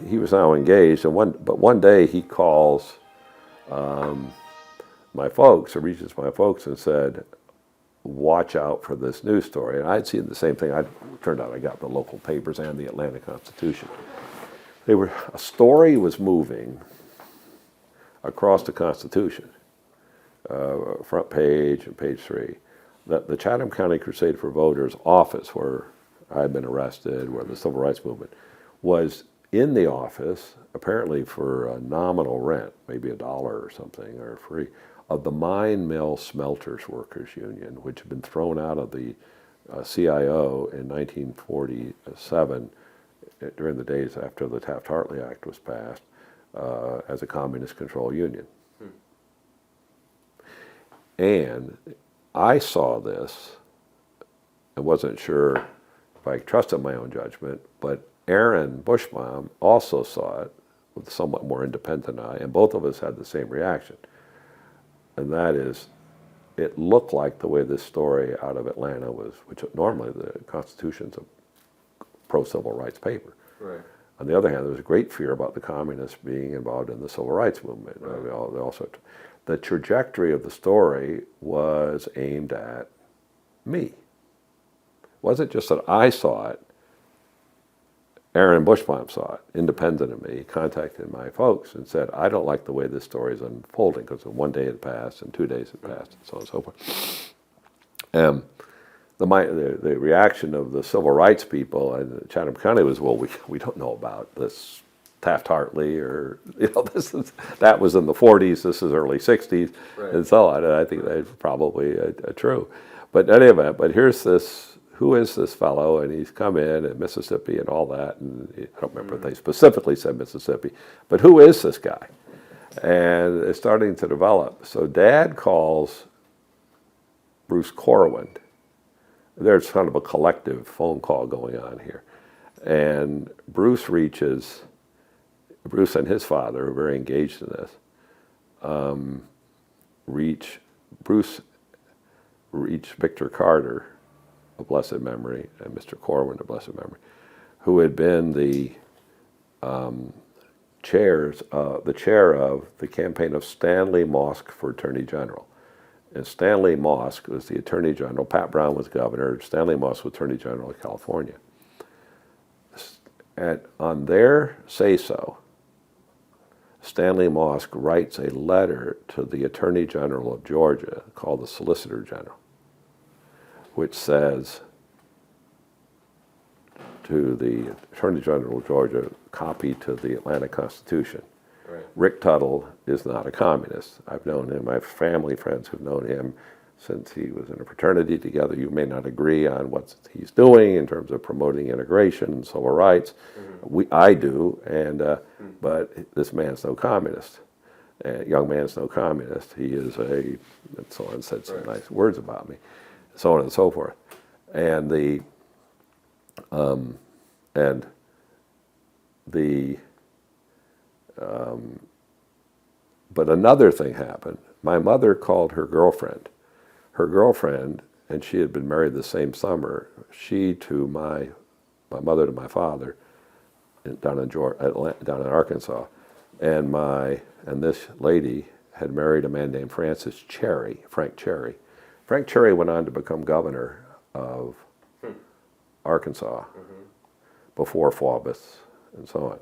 he was now engaged, but one day he calls my folks, or reaches my folks and said, watch out for this news story. And I'd seen the same thing. Turned out I got the local papers and the Atlanta Constitution. A story was moving across the Constitution, front page and page 3, that the Chatham County Crusade for Voters office, where I'd been arrested, where the Civil Rights Movement, was in the office, apparently for a nominal rent, maybe $1 or something, or free, of the Mine Mill Smelters Workers Union, which had been thrown out of the CIO in 1947 during the days after the Taft-Hartley Act was passed as a communist control union. And I saw this. I wasn't sure if I trusted my own judgment, but Aaron Bushbaum also saw it with a somewhat more independent eye, and both of us had the same reaction. And that is, it looked like the way this story out of Atlanta was, which normally the Constitution's a pro-civil rights paper. Right. On the other hand, there was a great fear about the communists being involved in the civil rights movement. Right. The trajectory of the story was aimed at me. It wasn't just that I saw it. Aaron Bushbaum saw it, independent of me, contacted my folks and said, I don't like the way this story is unfolding, because 1 day had passed and 2 days had passed and so on and so forth. The reaction of the civil rights people in Chatham County was, well, we don't know about this Taft-Hartley, or, that was in the 40s, this is early 60s, Right. and so on. And I think that's probably true. But in any event, here's this, who is this fellow? And he's come in Mississippi and all that. And I don't remember if they specifically said Mississippi, but who is this guy? And it's starting to develop. So Dad calls Bruce Corwin. There's kind of a collective phone call going on here. And Bruce and his father are very engaged in this, Bruce reached Victor Carter, of blessed memory, and Mr. Corwin, of blessed memory, who had been the chair of the campaign of Stanley Mosk for Attorney General. And Stanley Mosk was the Attorney General. Pat Brown was governor. Stanley Mosk was Attorney General of California. And on their say-so, Stanley Mosk writes a letter to the Attorney General of Georgia called the Solicitor General, which says to the Attorney General of Georgia, copy to the Atlanta Constitution. Right. Rick Tuttle is not a communist. I've known him. I have family friends who've known him since he was in a fraternity together, you may not agree on what he's doing in terms of promoting integration and civil rights. I do, but this man's no communist. Young man's no communist. He is and so on, said some nice words about me, so on and so forth. And but another thing happened. My mother called her girlfriend. Her girlfriend, and she had been married the same summer, she to my mother to my father, down in Arkansas, and this lady had married a man named Frank Cherry. Frank Cherry went on to become governor of Arkansas before Faubus and so on.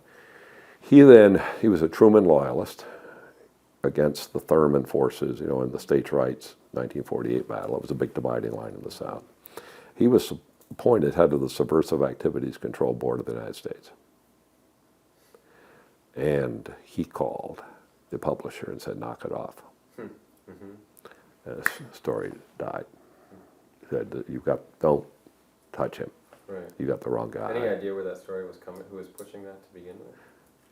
He was a Truman loyalist against the Thurman forces, in the states' rights 1948 battle. It was a big dividing line in the South. He was appointed head of the Subversive Activities Control Board of the United States. And he called the publisher and said, knock it off. And the story died. He said, don't touch him. Right. You got the wrong guy. Any idea where that story was coming? Who was pushing that to begin with?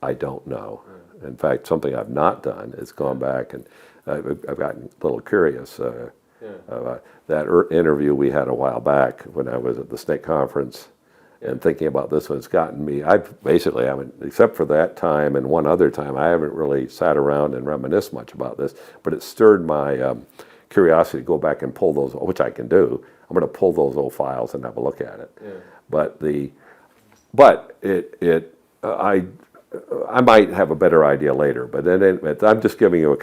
I don't know. In fact, something I've not done is gone back and I've gotten a little curious. That interview we had a while back when I was at the SNCC conference and thinking about this one's gotten me. I basically haven't, except for that time and one other time, I haven't really sat around and reminisced much about this, but it stirred my curiosity to go back and pull those, which I can do. I'm going to pull those old files and have a look at it. I might have a better idea later, but I'm just giving you a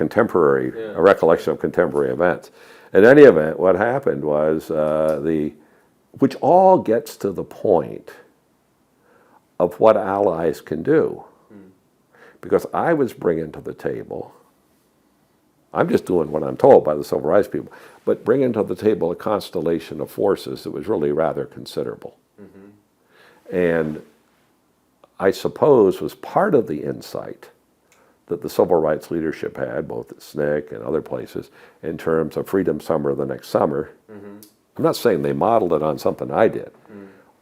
recollection of contemporary events. In any event, what happened was which all gets to the point of what allies can do. Because I was bringing to the table, I'm just doing what I'm told by the civil rights people, but bringing to the table a constellation of forces that was really rather considerable. And I suppose was part of the insight that the civil rights leadership had, both at SNCC and other places, in terms of Freedom Summer the next summer. I'm not saying they modeled it on something I did,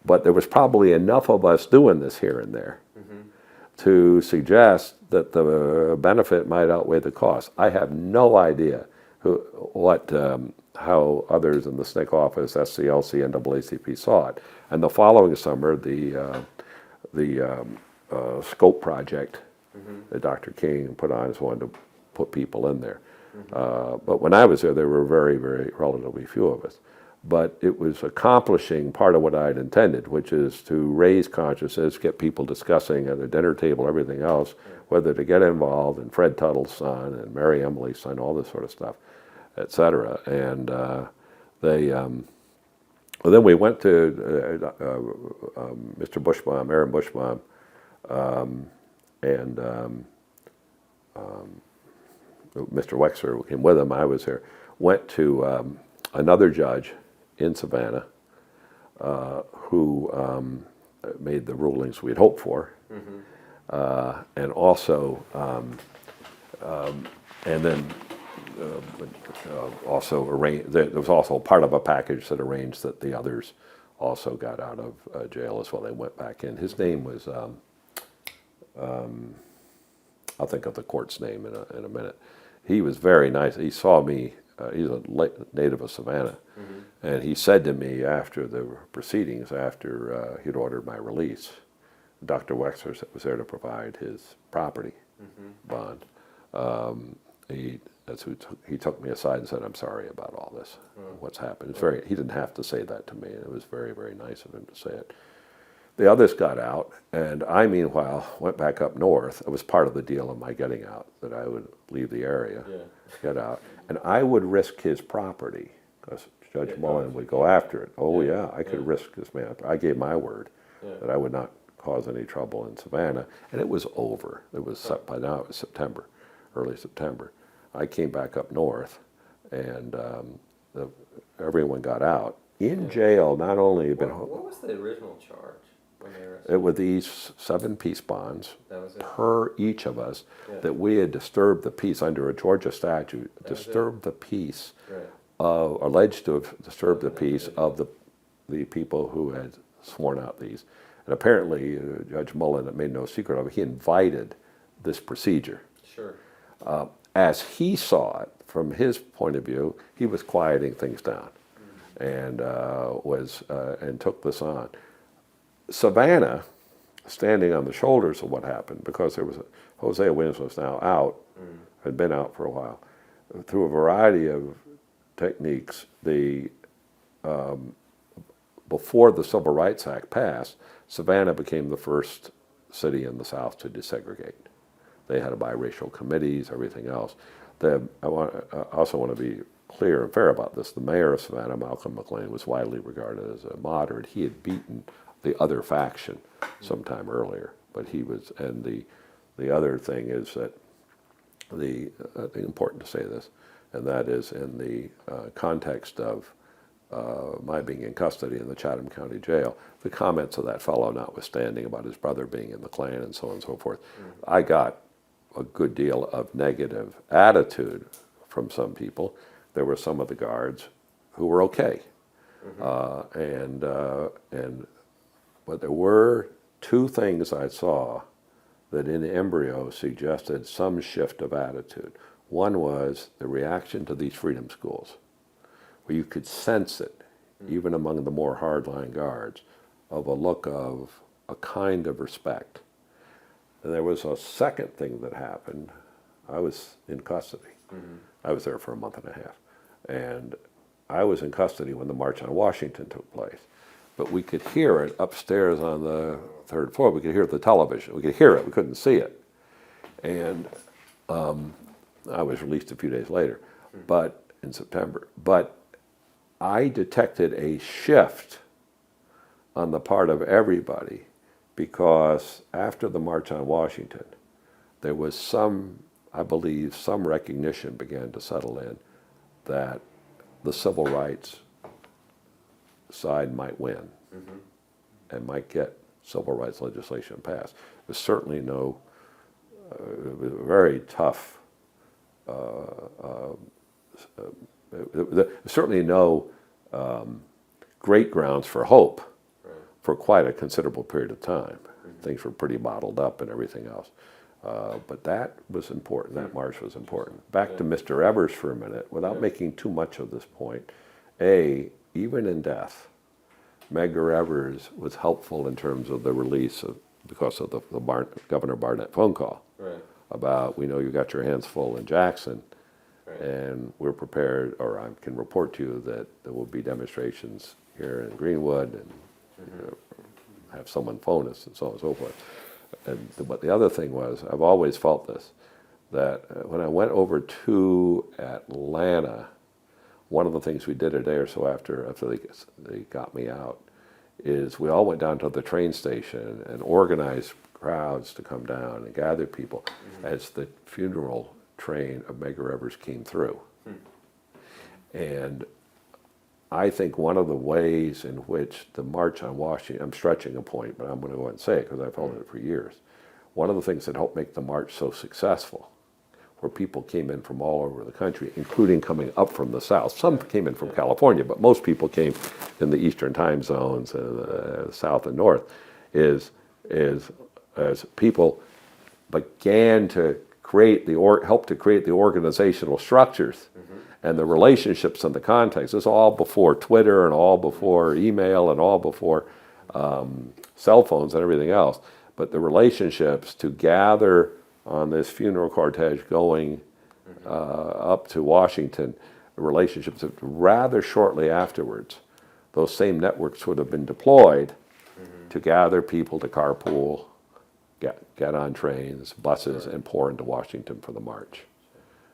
but there was probably enough of us doing this here and there to suggest that the benefit might outweigh the cost. I have no idea how others in the SNCC office, SCLC, NAACP saw it. And the following summer, the Scope project that Dr. King put on is one to put people in there. But when I was there were very, very relatively few of us. But it was accomplishing part of what I had intended, which is to raise consciousness, get people discussing at the dinner table, everything else, whether to get involved in Fred Tuttle's son and Mary Emily's son, all this sort of stuff, et cetera. And then we went to Mr. Bushbaum, Aaron Bushbaum, and Mr. Wexler came with him. I was there. Went to another judge in Savannah who made the rulings we'd hoped for, and also, and then also arranged. There was also part of a package that arranged that the others also got out of jail as well. They went back in. His name was. I'll think of the court's name in a minute. He was very nice. He saw me. He's a native of Savannah, and he said to me after the proceedings, after he'd ordered my release, Dr. Wexler was there to provide his property bond. He took me aside and said, "I'm sorry about all this, what's happened." It's he didn't have to say that to me. It was very, very nice of him to say it. The others got out, and I, meanwhile, went back up north. It was part of the deal of my getting out, that I would leave the area, get out, and I would risk his property, because Judge Mullen would go after it. Oh yeah, I could risk this man. I gave my word that I would not cause any trouble in Savannah, and it was over. It was by now it was September, early September. I came back up north, and everyone got out. In jail, not only had been... What was the original charge? It were these 7 peace bonds per each of us, that we had disturbed the peace under a Georgia statute, disturbed the peace alleged to have disturbed the peace of the people who had sworn out these. And apparently, Judge Mullen made no secret of it. He invited this procedure. Sure. As he saw it, from his point of view, he was quieting things down, and and took this on. Savannah, standing on the shoulders of what happened, because Hosea Williams was now out, had been out for a while, through a variety of techniques. Before the Civil Rights Act passed, Savannah became the first city in the South to desegregate. They had biracial committees, everything else. I also want to be clear and fair about this. The mayor of Savannah, Malcolm McLean, was widely regarded as a moderate. He had beaten the other faction sometime earlier, but he was. And the other thing is that I think important to say this, and that is in the context of my being in custody in the Chatham County Jail, the comments of that fellow notwithstanding about his brother being in the Klan and so on and so forth, I got a good deal of negative attitude from some people. There were some of the guards who were okay, but there were two things I saw that in embryo suggested some shift of attitude. One was the reaction to these freedom schools, where you could sense it, even among the more hardline guards, of a look of a kind of respect. And there was a second thing that happened. I was in custody. I was there for a month and a half. And I was in custody when the March on Washington took place. But we could hear it upstairs on the third floor. We could hear the television. We could hear it. We couldn't see it. And I was released a few days later, but in September. But I detected a shift on the part of everybody, because after the March on Washington, there was some recognition began to settle in that the civil rights side might win and might get civil rights legislation passed. There's certainly no, very tough, there's certainly no great grounds for hope for quite a considerable period of time. Things were pretty bottled up and everything else. But that was important. That march was important. Back to Mr. Evers for a minute, without making too much of this point. Even in death, Medgar Evers was helpful in terms of the release because of the Governor Barnett phone call about, we know you got your hands full in Jackson, and we're prepared, or I can report to you that there will be demonstrations here in Greenwood, and have someone phone us, and so on and so forth. But the other thing was, I've always felt this, that when I went over to Atlanta, one of the things we did a day or so after they got me out is we all went down to the train station and organized crowds to come down and gather people as the funeral train of Medgar Evers came through. And I think one of the ways in which the March on Washington, I'm stretching a point, but I'm going to go ahead and say it because I've held it for years. One of the things that helped make the march so successful, where people came in from all over the country, including coming up from the South. Some came in from California, but most people came in the Eastern time zones, South and North, is as people began to help to create the organizational structures and the relationships and the context. It's all before Twitter and all before email and all before cell phones and everything else. But the relationships to gather on this funeral cortege going up to Washington, relationships that rather shortly afterwards, those same networks would have been deployed to gather people to carpool, get on trains, buses, and pour into Washington for the march.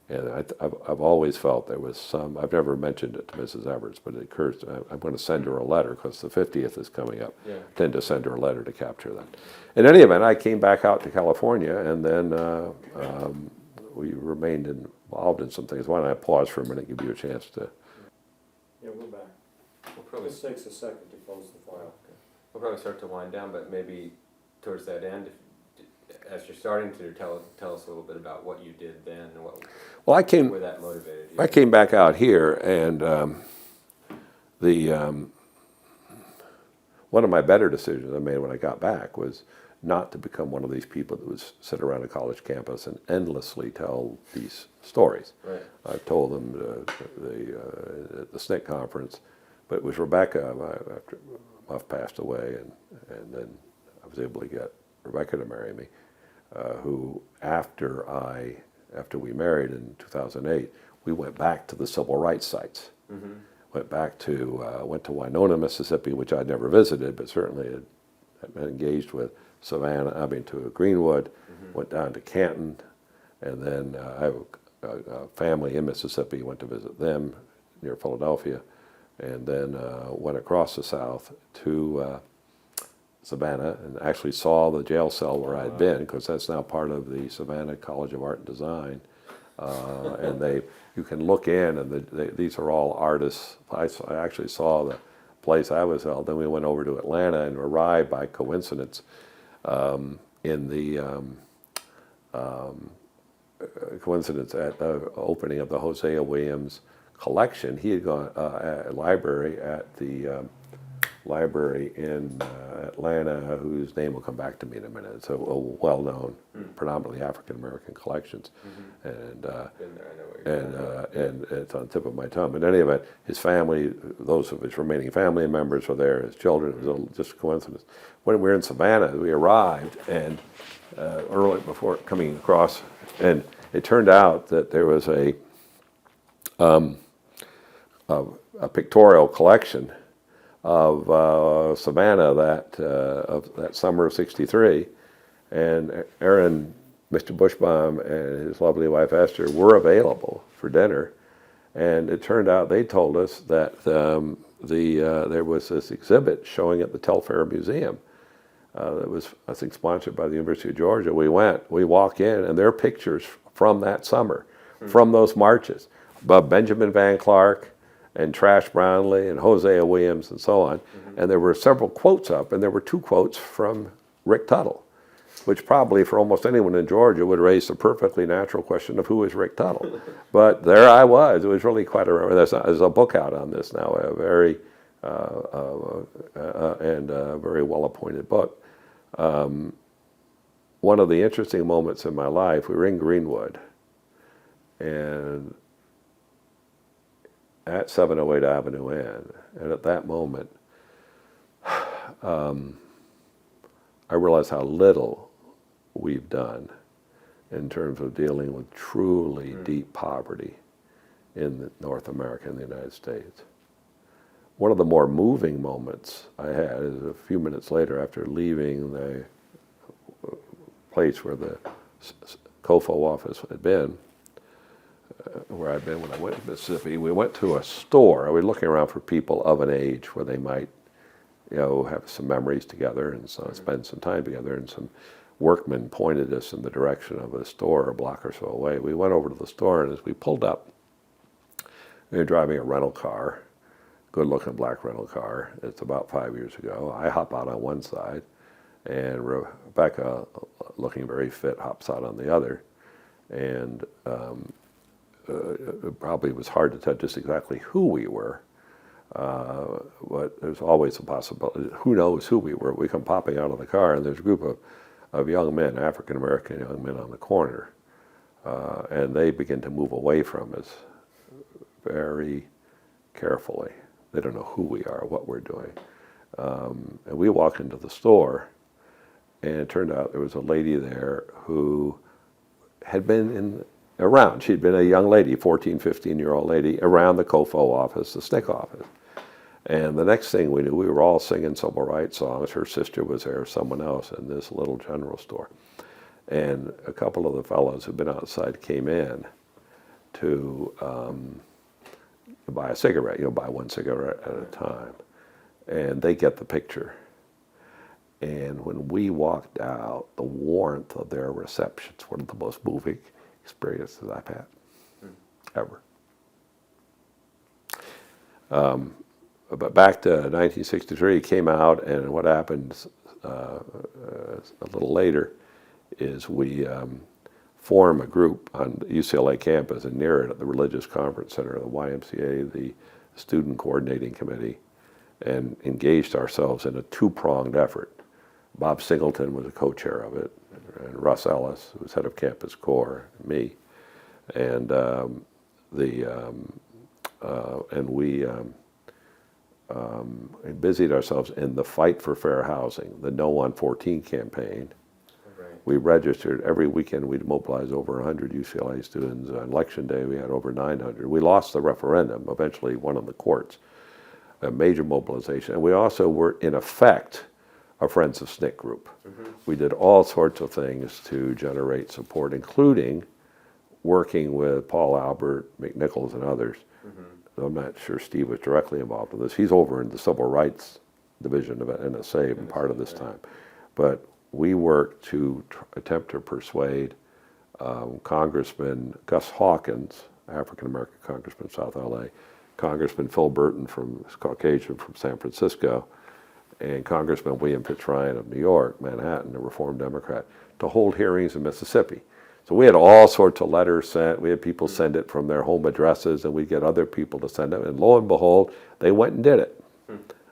And I've always felt there was some, I've never mentioned it to Mrs. Evers, but it occurs to me, I'm going to send her a letter because the 50th is coming up. I tend to send her a letter to capture that. In any event, I came back out to California, and then we remained involved in some things. Why don't I pause for a minute, give you a chance to... Yeah, we're back. We'll probably, This takes a second to close the file. we'll probably start to wind down, but maybe towards that end, as you're starting to tell us a little bit about what you did then and Well, I came... where that motivated I came back out here, and one of my better decisions I made when I got back was not to become one of these people that would sit around a college campus and endlessly tell these stories. Right. I've told them at the SNCC conference, but it was Rebecca, after Muff passed away, and then I was able to get Rebecca to marry me, who after we married in 2008, we went back to the civil rights sites. Mm-hmm. Went to Winona, Mississippi, which I'd never visited, but certainly had been engaged with Savannah, to Greenwood, went down to Canton, and then I have a family in Mississippi, went to visit them near Philadelphia, and then went across the South to Savannah and actually saw the jail cell where I'd been, because that's now part of the Savannah College of Art and Design. And you can look in, and these are all artists. I actually saw the place I was held. Then we went over to Atlanta and arrived by coincidence in the coincidence at the opening of the Hosea Williams collection. He had gone at a library at the library in Atlanta, whose name will come back to me in a minute. It's a well-known, predominantly African-American collections, and it's on the tip of my tongue. But in any event, his family, those of his remaining family members were there, his children. It was just a coincidence. When we were in Savannah, we arrived, and early before coming across, and it turned out that there was a pictorial collection of Savannah of that summer of '63, and Aaron, Mr. Bushbaum, and his lovely wife Esther were available for dinner, and it turned out they told us that there was this exhibit showing at the Telfair Museum that was, I think, sponsored by the University of Georgia. We walk in, and there are pictures from that summer, from those marches, above Benjamin Van Clark and Trash Brownlee and Hosea Williams and so on. And there were several quotes up, and there were 2 quotes from Rick Tuttle, which probably for almost anyone in Georgia would raise the perfectly natural question of who is Rick Tuttle. But there I was. It was really quite there's a book out on this now, a very very well-appointed book. One of the interesting moments in my life, we were in Greenwood, and at 708 Avenue N, and at that moment, I realized how little we've done in terms of dealing with truly deep poverty in North America and the United States. One of the more moving moments I had is a few minutes later, after leaving the place where the COFO office had been, where I'd been when I went to Mississippi. We went to a store. We were looking around for people of an age where they might, have some memories together and spend some time together. And some workmen pointed us in the direction of a store a block or so away. We went over to the store, and as we pulled up, we were driving a rental car, good-looking black rental car. It's about 5 years ago. I hop out on one side, and Rebecca, looking very fit, hops out on the other. And it probably was hard to tell just exactly who we were, but there's always a possibility. Who knows who we were? We come popping out of the car, and there's a group of young men, African-American young men on the corner, and they begin to move away from us very carefully. They don't know who we are, what we're doing. And we walk into the store, and it turned out there was a lady there who had been around. She'd been a young lady, 14, 15-year-old lady, around the COFO office, the SNCC office. And the next thing we knew, we were all singing civil rights songs. Her sister was there, someone else, in this little general store. And a couple of the fellows who'd been outside came in to buy a cigarette, buy one cigarette at a time. And they get the picture. And when we walked out, the warmth of their receptions, one of the most moving experiences I've had, ever. But back to 1963, came out, and what happened a little later is we form a group on the UCLA campus and near it at the Religious Conference Center, the YMCA, the Student Coordinating Committee, and engaged ourselves in a two-pronged effort. Bob Singleton was a co-chair of it, and Russ Ellis, who was head of Campus Core, and me, and we busied ourselves in the fight for fair housing, the No on 14 campaign. Right. We registered every weekend. We'd mobilize over 100 UCLA students. On election day, we had over 900. We lost the referendum, eventually won in the courts. A major mobilization. And we also were, in effect, a Friends of SNCC group. Mm-hmm. We did all sorts of things to generate support, including working with Paul Albert, McNichols, and others. Mm-hmm. I'm not sure Steve was directly involved in this. He's over in the Civil Rights Division of NSA and part of this time. But we worked to attempt to persuade Congressman Gus Hawkins, African-American Congressman, South LA, Congressman Phil Burton, Caucasian from San Francisco, and Congressman William Fitzryan of New York, Manhattan, a Reform Democrat, to hold hearings in Mississippi. So we had all sorts of letters sent. We had people send it from their home addresses, and we'd get other people to send it. And lo and behold, they went and did it.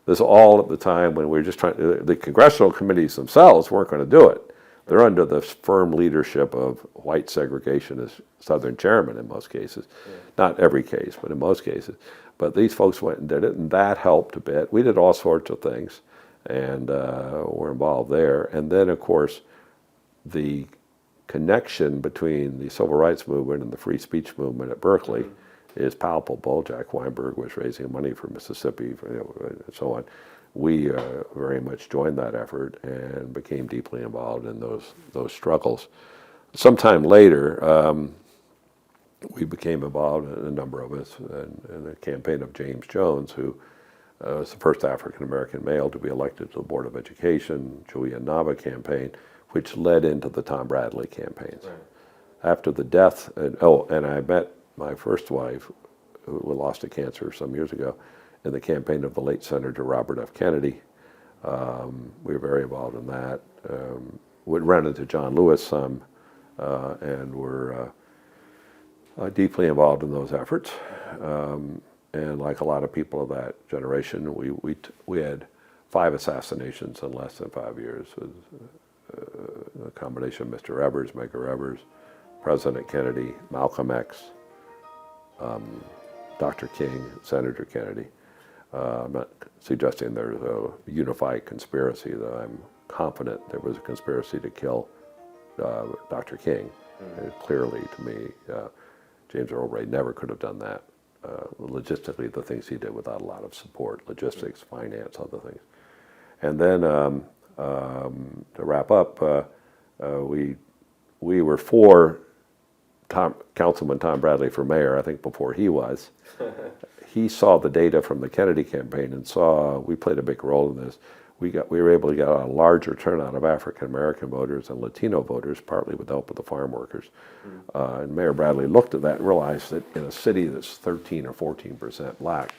This all at the time when we were just trying to, the congressional committees themselves weren't going to do it. They're under the firm leadership of white segregationist Southern chairmen in most cases. Yeah. Not every case, but in most cases. But these folks went and did it, and that helped a bit. We did all sorts of things, and were involved there. And then, of course, the connection between the civil rights movement and the free speech movement at Berkeley is palpable. Jack Weinberg was raising money for Mississippi, and so on. We very much joined that effort and became deeply involved in those struggles. Sometime later, we became involved, a number of us, in the campaign of James Jones, who was the first African-American male to be elected to the Board of Education, Julian Nava campaign, which led into the Tom Bradley campaigns. Right. After the death, and I met my first wife, who lost to cancer some years ago, in the campaign of the late Senator Robert F. Kennedy. We were very involved in that. We ran into John Lewis some, and were deeply involved in those efforts. And like a lot of people of that generation, we had 5 assassinations in less than 5 years. It was a combination of Mr. Evers, Medgar Evers, President Kennedy, Malcolm X, Dr. King, Senator Kennedy. I'm not suggesting there's a unified conspiracy, though I'm confident there was a conspiracy to kill Dr. King. Clearly, to me, James Earl Ray never could have done that. Logistically, the things he did without a lot of support, logistics, finance, other things. And then, to wrap up, we were for Councilman Tom Bradley for mayor, I think before he was. He saw the data from the Kennedy campaign and saw we played a big role in this. We were able to get a larger turnout of African American voters and Latino voters, partly with the help of the farm workers. And Mayor Bradley looked at that and realized that in a city that's 13 or 14% black,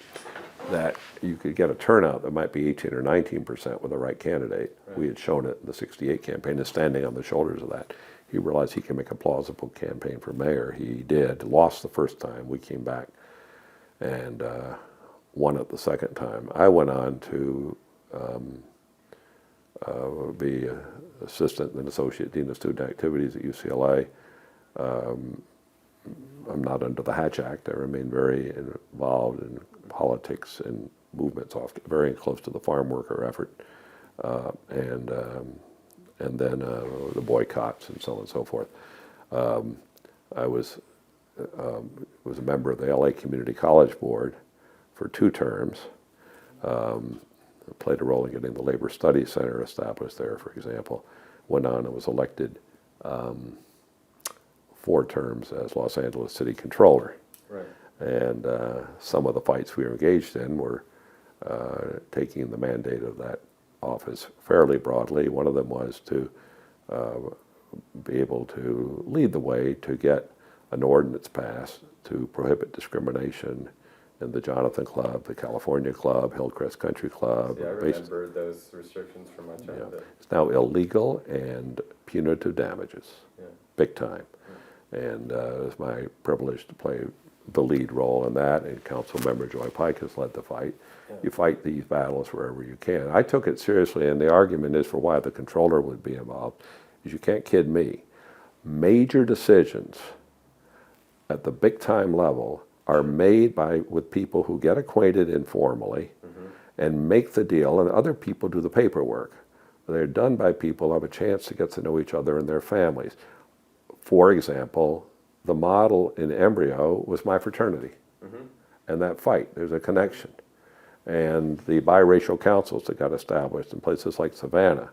that you could get a turnout that might be 18 or 19% with the right candidate. Right. We had shown it in the '68 campaign, and standing on the shoulders of that. He realized he could make a plausible campaign for mayor. He did. Lost the first time. We came back and won it the second time. I went on to be assistant and associate dean of student activities at UCLA. I'm not under the Hatch Act. I remain very involved in politics and movements, often very close to the farm worker effort, and then the boycotts and so on and so forth. I was a member of the LA Community College Board for 2 terms. Played a role in getting the Labor Studies Center established there, for example. Went on and was elected 4 terms as Los Angeles City Controller. Right. And some of the fights we were engaged in were taking the mandate of that office fairly broadly. One of them was to be able to lead the way to get an ordinance passed to prohibit discrimination in the Jonathan Club, the California Club, Hillcrest Country Club. Yeah, I remember those restrictions from my childhood. It's now illegal and punitive damages, big time. And it was my privilege to play the lead role in that, and Council Member Joy Pike has led the fight. Yeah. You fight these battles wherever you can. I took it seriously, and the argument is for why the controller would be involved, is you can't kid me. Major decisions at the big time level are made with people who get acquainted informally and make the deal, and other people do the paperwork. They're done by people who have a chance to get to know each other and their families. For example, the model in embryo was my fraternity and that fight. There's a connection. And the biracial councils that got established in places like Savannah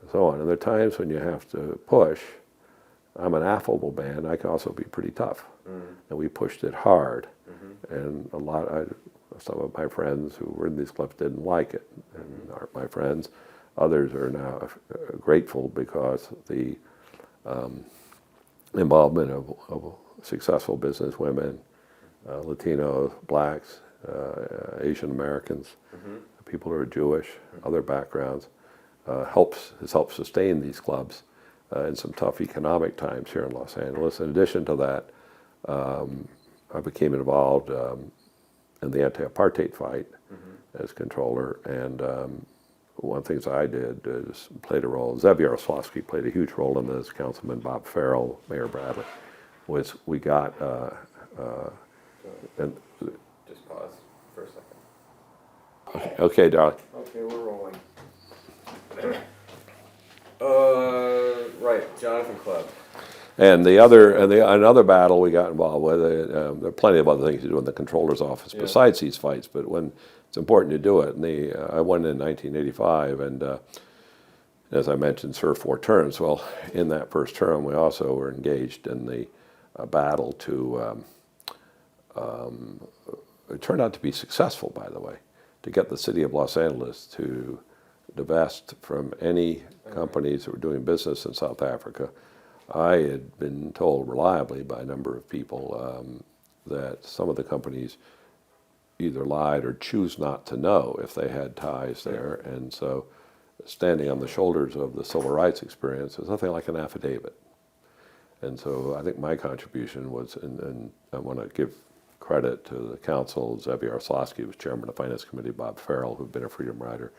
and so on. And there are times when you have to push. I'm an affable man. I can also be pretty tough. And we pushed it hard. And some of my friends who were in these clubs didn't like it and aren't my friends. Others are now grateful because the involvement of successful business women, Latinos, blacks, Asian Americans, people who are Jewish, other backgrounds, has helped sustain these clubs in some tough economic times here in Los Angeles. In addition to that, I became involved in the anti-apartheid fight as controller, and one of the things I did is played a role. Zev Yaroslavsky played a huge role in this. Councilman Bob Farrell, Mayor Bradley, was we got and Just pause for a second. okay, darling. Okay, we're rolling. Right, Jonathan Club. And another battle we got involved with, there are plenty of other things to do in the controller's office besides these fights, but when it's important to do it. And I won in 1985, and as I mentioned, served 4 terms. Well, in that first term, we also were engaged in the battle to, it turned out to be successful, by the way, to get the city of Los Angeles to divest from any companies that were doing business in South Africa. I had been told reliably by a number of people that some of the companies either lied or choose not to know if they had ties there. And so standing on the shoulders of the civil rights experience is nothing like an affidavit. And so I think my contribution was, and I want to give credit to the council. Zev Yaroslavsky was chairman of the finance committee, Bob Farrell, who'd been a freedom rider,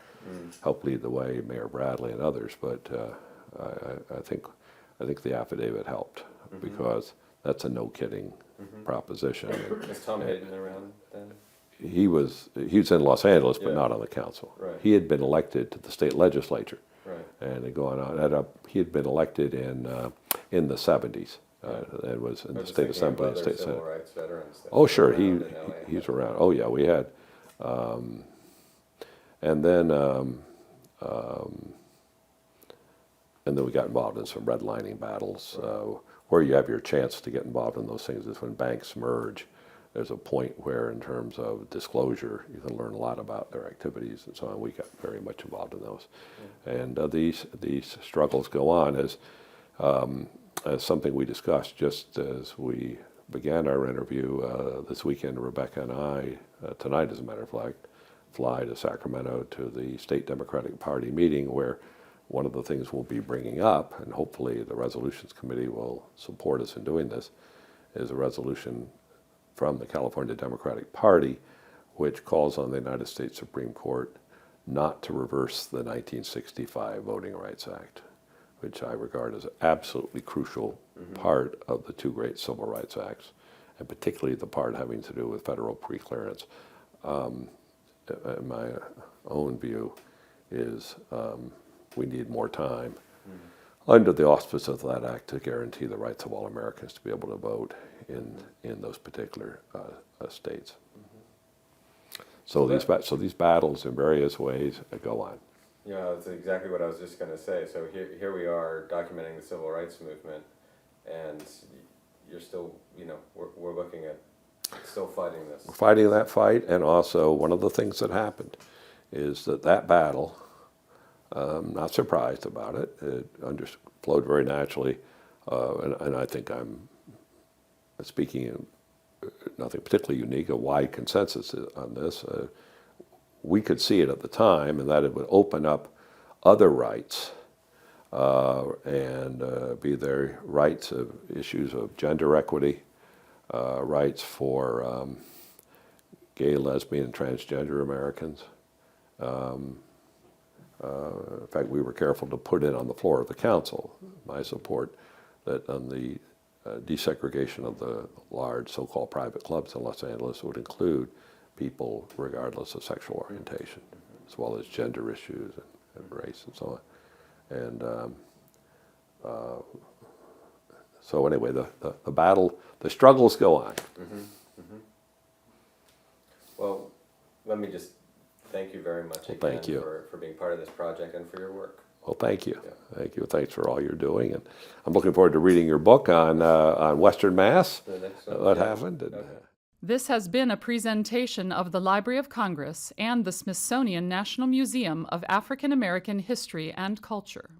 helped lead the way, Mayor Bradley and others. But I think the affidavit helped because that's a no-kidding proposition. Is Tom Hayden around then? He was in Los Angeles, but not on the council. Right. He had been elected to the state legislature, Right. and had gone on. He had been elected in the 70s. And was in the state assembly and state senate. Civil rights veterans that Oh, sure, were around in LA. he's around. Oh, yeah, we had, and then we got involved in some redlining battles, where you have your chance to get involved in those things is when banks merge. There's a point where, in terms of disclosure, you can learn a lot about their activities and so on. We got very much involved in those, and these struggles go on as something we discussed just as we began our interview this weekend. Rebecca and I, tonight as a matter of fact, fly to Sacramento to the State Democratic Party meeting where one of the things we'll be bringing up, and hopefully the Resolutions Committee will support us in doing this, is a resolution from the California Democratic Party which calls on the United States Supreme Court not to reverse the 1965 Voting Rights Act, which I regard as an absolutely crucial part of the 2 great civil rights acts, and particularly the part having to do with federal preclearance. My own view is we need more time under the auspices of that act to guarantee the rights of all Americans to be able to vote in those particular states. So these battles in various ways go on. Yeah, that's exactly what I was just going to say. So here we are documenting the civil rights movement, and you're still, we're looking at still fighting this. We're fighting that fight, and also one of the things that happened is that battle, not surprised about it, it flowed very naturally, and I think I'm speaking in nothing particularly unique, a wide consensus on this. We could see it at the time, and that it would open up other rights and be their rights of issues of gender equity, rights for gay, lesbian, and transgender Americans. In fact, we were careful to put it on the floor of the council, my support, that on the desegregation of the large so-called private clubs in Los Angeles would include people regardless of sexual orientation, as well as gender issues and race and so on. And so anyway, the battle, the struggles go on. Well, let me just thank you very much again thank you. For being part of this project and for your work. Well, thank you. Yeah. Thank you. Thanks for all you're doing. And I'm looking forward to reading your book on Western Mass, The next one, what yeah. happened. And, Okay. This has been a presentation of the Library of Congress and the Smithsonian National Museum of African American History and Culture.